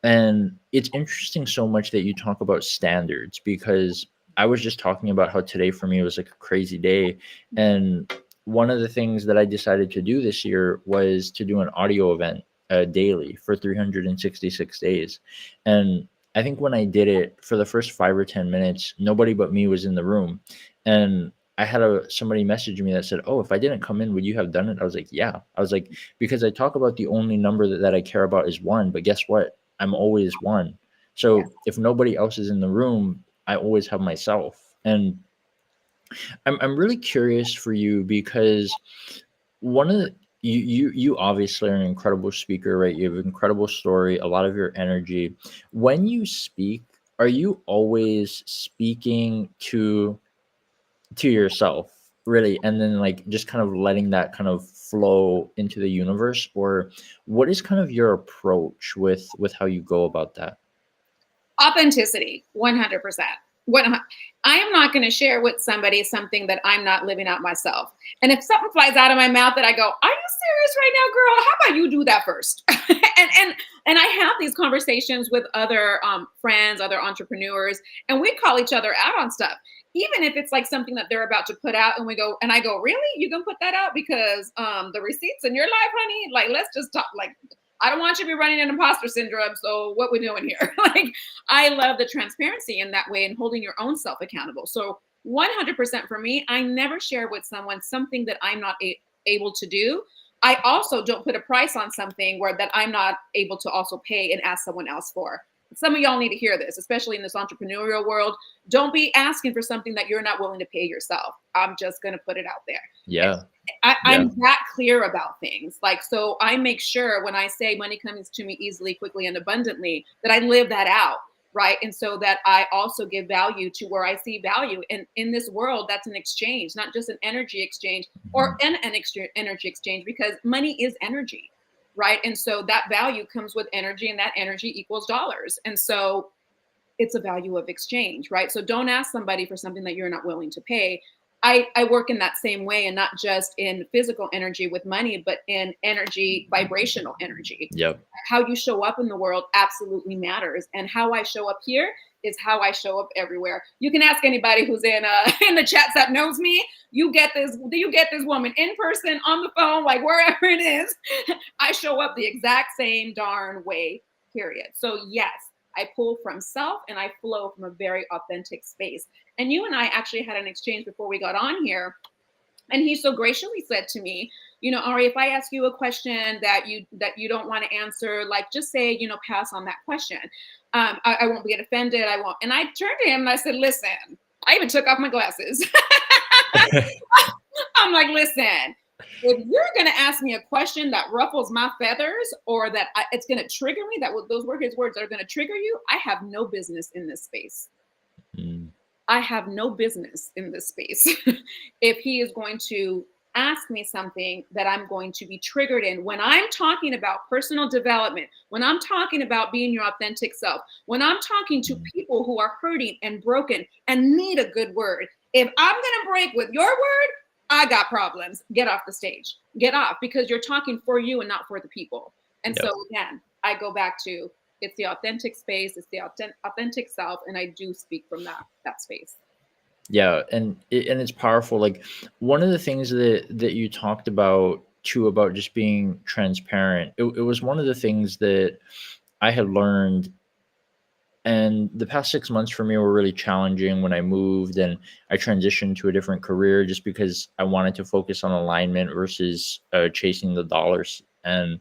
And it's interesting so much that you talk about standards, because I was just talking about how today for me was like a crazy day. And one of the things that I decided to do this year was to do an audio event daily for 366 days. And I think when I did it for the first 5 or 10 minutes, nobody but me was in the room. And I had somebody message me that said, oh, if I didn't come in, would you have done it? I was like, yeah. I was like, because I talk about the only number that I care about is one, but guess what? I'm always one. Yes. So if nobody else is in the room, I always have myself. And I'm really curious for you, because one of the you obviously are an incredible speaker, right? You have an incredible story, a lot of your energy. When you speak, are you always speaking to yourself, really, and then like just kind of letting that kind of flow into the universe? Or what is kind of your approach with how you go about that? Authenticity, 100%. I am not going to share with somebody something that I'm not living out myself. And if something flies out of my mouth that I go, "Are you serious right now, girl? How about you do that first?" and I have these conversations with other friends, other entrepreneurs, and we call each other out on stuff. Even if it's like something that they're about to put out, and I go, "Really? You gonna put that out because the receipts in your life, honey? Like, let's just talk. Like, I don't want you to be running an imposter syndrome. So what we doing here?" Like, I love the transparency in that way and holding your own self accountable. So 100% for me, I never share with someone something that I'm not able to do. I also don't put a price on something where that I'm not able to also pay and ask someone else for. Some of y'all need to hear this, especially in this entrepreneurial world. Don't be asking for something that you're not willing to pay yourself. I'm just going to put it out there. Yeah. I'm Yeah. that clear about things. Like, so I make sure when I say money comes to me easily, quickly, and abundantly, that I live that out. Right. And so that I also give value to where I see value. And in this world, that's an exchange, not just an energy exchange or Mhm. an energy exchange, because money is energy. Right. And so that value comes with energy, and that energy equals dollars. And so it's a value of exchange, right? So don't ask somebody for something that you're not willing to pay. I work in that same way, and not just in physical energy with money, but in energy, vibrational energy. Yep. How you show up in the world absolutely matters. And how I show up here is how I show up everywhere. You can ask anybody who's in in the chats that knows me. You get this woman in person, on the phone, like wherever it is. I show up the exact same darn way, period. So yes, I pull from self and I flow from a very authentic space. And you and I actually had an exchange before we got on here. And he so graciously said to me, Ari, if I ask you a question that you don't want to answer, like just say, pass on that question. I won't get offended. I won't. And I turned to him and I said, listen, I even took off my glasses. I'm like, listen, if you're going to ask me a question that ruffles my feathers or that it's going to trigger me, those were his words, that are going to trigger you, I have no business in this space. Mm. I have no business in this space. If he is going to ask me something that I'm going to be triggered in, when I'm talking about personal development, when I'm talking about being your authentic self, when I'm talking to people who are hurting and broken and need a good word, if I'm going to break with your word, I got problems. Get off the stage. Get off, because you're talking for you and not for the people. And Yep. so again, I go back to, it's the authentic space, it's the authentic self, and I do speak from that space. Yeah, and it's powerful. Like, one of the things that you talked about too, about just being transparent, it was one of the things that I had learned. And the past 6 months for me were really challenging when I moved and I transitioned to a different career, just because I wanted to focus on alignment versus chasing the dollars. And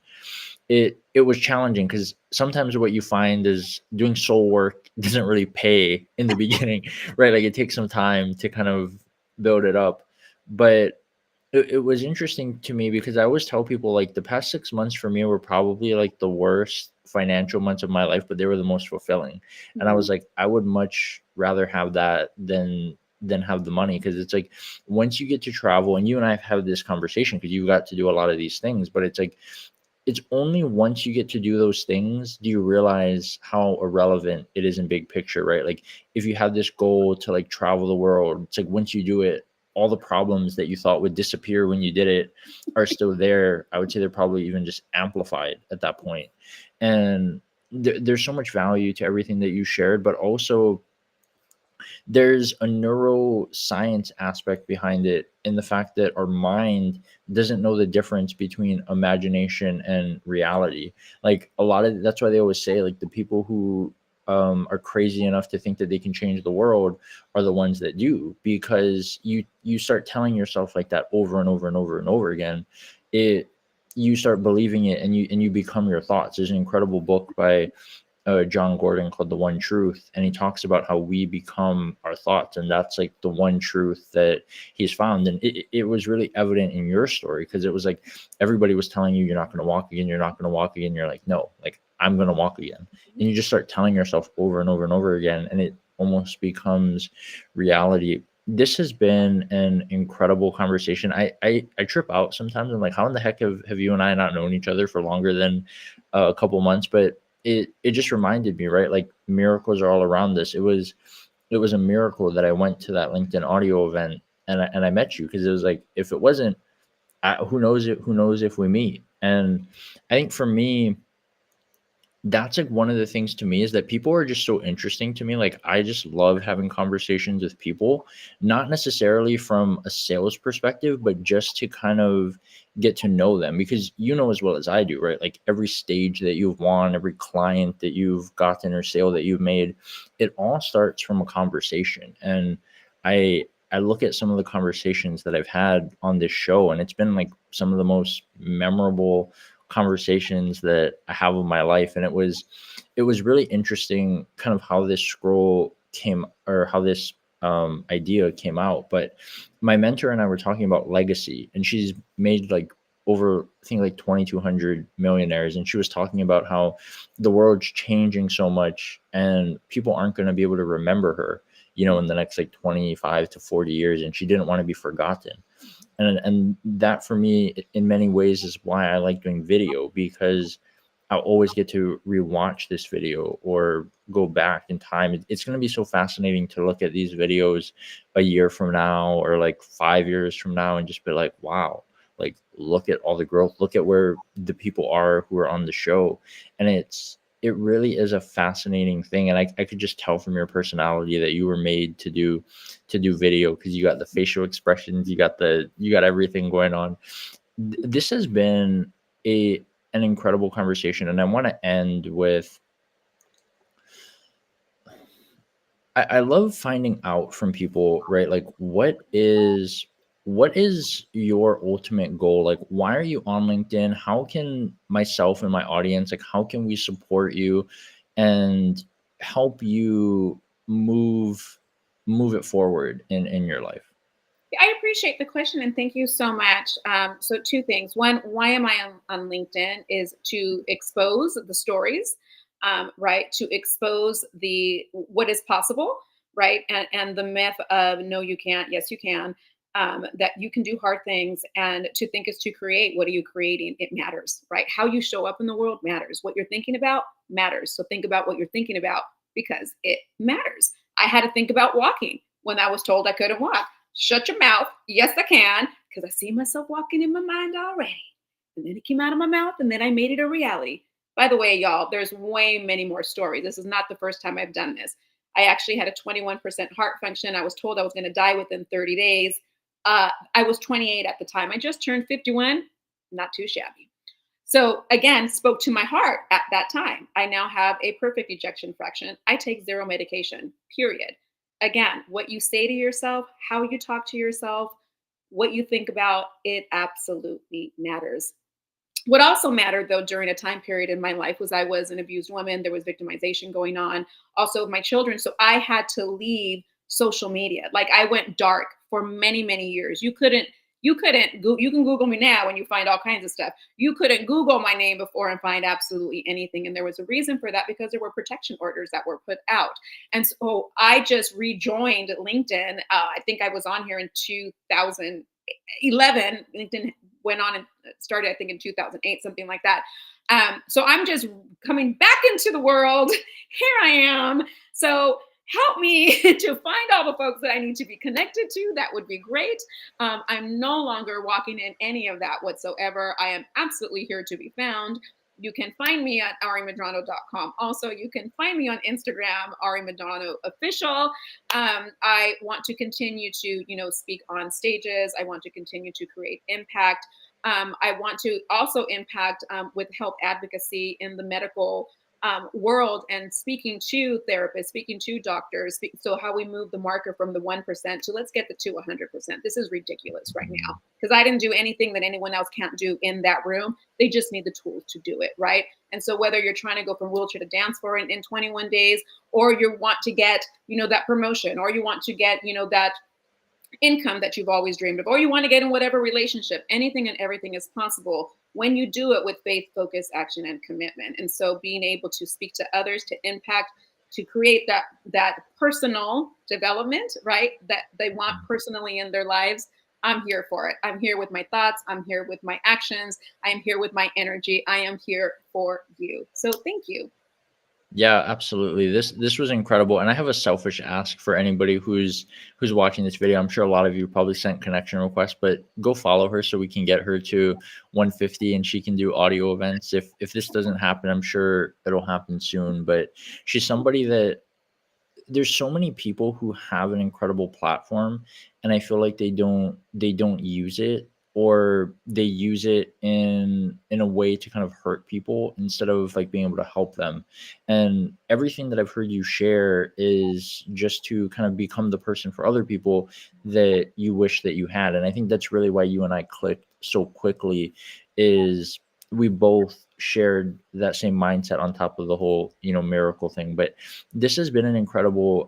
it was challenging because sometimes what you find is doing soul work doesn't really pay in the beginning, right? Like, it takes some time to kind of build it up. But it was interesting to me because I always tell people, like, the past 6 months for me were probably like the worst financial months of my life, but they were the most fulfilling. And I Mhm. was like, I would much rather have that than have the money, because it's like, once you get to travel, and you and I have had this conversation because you got to do a lot of these things, but it's like, it's only once you get to do those things do you realize how irrelevant it is in big picture, right? Like, if you have this goal to like travel the world, it's like, once you do it, all the problems that you thought would disappear when you did it are still there. I would say they're probably even just amplified at that point. And there's so much value to everything that you shared, but also there's a neuroscience aspect behind it, in the fact that our mind doesn't know the difference between imagination and reality. Like, a lot of, that's why they always say, like, the people who are crazy enough to think that they can change the world are the ones that do, because you start telling yourself like that over and over and over and over again. It You start believing it, and you become your thoughts. There's an incredible book by John Gordon called The One Truth, and he talks about how we become our thoughts, and that's like the one truth that he's found. And it was really evident in your story, because it was like, everybody was telling you, you're not going to walk again, you're not going to walk again. You're like, no, like, I'm going to walk again. And you just start telling yourself over and over and over again, and it almost becomes reality. This has been an incredible conversation. I trip out sometimes. I'm like, how in the heck have you and I not known each other for longer than a couple months? But it just reminded me, right? Like, miracles are all around us. It was a miracle that I went to that LinkedIn audio event, and I met you, because it was like, if it wasn't, who knows if we meet. And I think for me, that's like one of the things to me, is that people are just so interesting to me. Like, I just love having conversations with people, not necessarily from a sales perspective, but just to kind of get to know them, because you know as well as I do, right? Like, every stage that you've won, every client that you've gotten or sale that you've made, it all starts from a conversation. And I look at some of the conversations that I've had on this show, and it's been like some of the most memorable conversations that I have in my life. And it was really interesting, kind of how this scroll came, or how this idea came out. But my mentor and I were talking about legacy, and she's made like over, I think, like 2,200 millionaires. And she was talking about how the world's changing so much, and people aren't going to be able to remember her, in the next like 25 to 40 years. And she didn't want to be forgotten. And that for me, in many ways, is why I like doing video, because I'll always get to rewatch this video or go back in time. It's going to be so fascinating to look at these videos a year from now, or like 5 years from now, and just be like, wow, like, look at all the growth, look at where the people are who are on the show. And it really is a fascinating thing. And I could just tell from your personality that you were made to do video, because you got the facial expressions, you got everything going on. This has been a an incredible conversation, and I want to end with, I love finding out from people, right? Like, what is what is your ultimate goal? Like, why are you on LinkedIn? How can myself and my audience, like, how can we support you and help you move move it forward in your life? I appreciate the question and thank you so much. So, two things. One, why am I on LinkedIn is to expose the stories, right? To expose the what is possible, right? And the myth of no, you can't, yes, you can. That you can do hard things, and to think is to create. What are you creating? It matters, right? How you show up in the world matters. What you're thinking about matters. So think about what you're thinking about because it matters. I had to think about walking when I was told I couldn't walk. Shut your mouth. Yes, I can, because I see myself walking in my mind already. And then it came out of my mouth, and then I made it a reality. By the way, y'all, there's way many more stories. This is not the first time I've done this. I actually had a 21% heart function. I was told I was going to die within 30 days. I was 28 at the time. I just turned 51. Not too shabby. So again, spoke to my heart at that time. I now have a perfect ejection fraction. I take zero medication, period. Again, what you say to yourself, how you talk to yourself, what you think about, it absolutely matters. What also mattered though during a time period in my life was I was an abused woman. There was victimization going on, also of my children. So I had to leave social media. Like I went dark for many, many years. You can Google me now and you find all kinds of stuff. You couldn't Google my name before and find absolutely anything. And there was a reason for that because there were protection orders that were put out. And so I just rejoined LinkedIn. I think I was on here in 2011. LinkedIn went on and started, I think, in 2008, something like that. So I'm just coming back into the world. Here I am. So help me to find all the folks that I need to be connected to. That would be great. I'm no longer walking in any of that whatsoever. I am absolutely here to be found. You can find me at arimedrano.com. Also, you can find me on Instagram, Ari Medrano Official. I want to continue to, speak on stages. I want to continue to create impact. I want to also impact with help advocacy in the medical world and speaking to therapists, speaking to doctors. So how we move the marker from the 1% to let's get the to 100%. This is ridiculous right now because I didn't do anything that anyone else can't do in that room. They just need the tools to do it, right? And so whether you're trying to go from wheelchair to dance floor in 21 days, or you want to get, that promotion, or you want to get, that income that you've always dreamed of, or you want to get in whatever relationship, anything and everything is possible when you do it with faith, focus, action, and commitment. And so being able to speak to others, to impact, to create that personal development, right? That they want personally in their lives. I'm here for it. I'm here with my thoughts. I'm here with my actions. I am here with my energy. I am here for you. So thank you. Yeah, absolutely. This was incredible, and I have a selfish ask for anybody who's watching this video. I'm sure a lot of you probably sent connection requests, but go follow her so we can get her to 150 and she can do audio events. If this doesn't happen, I'm sure it'll happen soon. But she's somebody that there's so many people who have an incredible platform, and I feel like they don't use it, or they use it in a way to kind of hurt people instead of like being able to help them. And everything that I've heard you share is just to kind of become the person for other people that you wish that you had. And I think that's really why you and I clicked so quickly, is we both shared that same mindset on top of the whole miracle thing. But this has been an incredible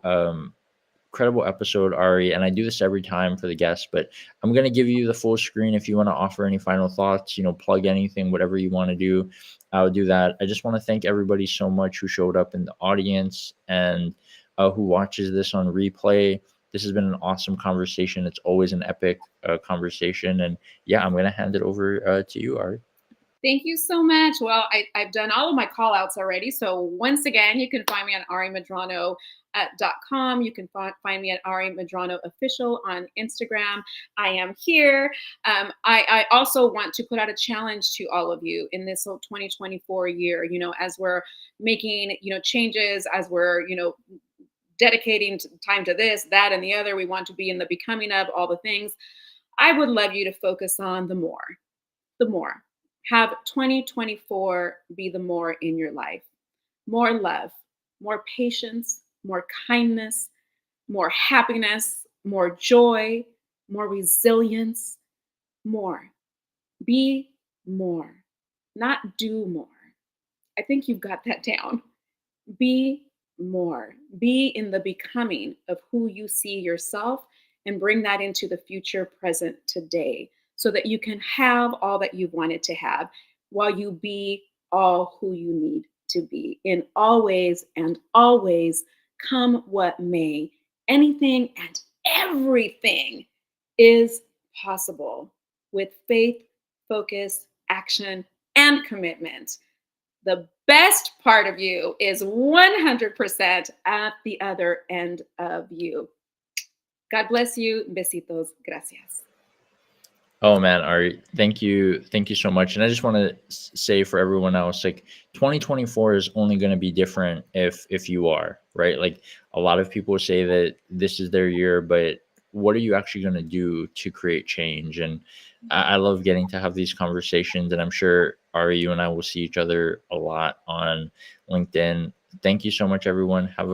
episode, Ari, and I do this every time for the guests, but I'm going to give you the full screen if you want to offer any final thoughts, plug anything, whatever you want to do. I'll do that. I just want to thank everybody so much who showed up in the audience and who watches this on replay. This has been an awesome conversation. It's always an epic conversation. And yeah, I'm going to hand it over to you, Ari. Thank you so much. Well, I've done all of my call outs already. So once again, you can find me on arimedrano.com. You can find me at Ari Medrano Official on Instagram. I am here. I also want to put out a challenge to all of you in this whole 2024 year, as we're making, changes, as we're, dedicating time to this, that, and the other. We want to be in the becoming of all the things. I would love you to focus on the more. Have 2024 be the more in your life. More love, more patience, more kindness, more happiness, more joy, more resilience, more. Be more, not do more. I think you've got that down. Be more. Be in the becoming of who you see yourself and bring that into the future present today so that you can have all that you wanted to have while you be all who you need to be in all ways and always, come what may. Anything and everything is possible with faith, focus, action, and commitment. The best part of you is 100% at the other end of you. God bless you. Besitos. Gracias. Oh man, Ari, thank you so much. And I just want to say for everyone else, like 2024 is only going to be different if you are right. Like a lot of people say that this is their year, but what are you actually going to do to create change? And I love getting to have these conversations, and I'm sure Ari, you and I will see each other a lot on LinkedIn. Thank you so much, everyone. Have a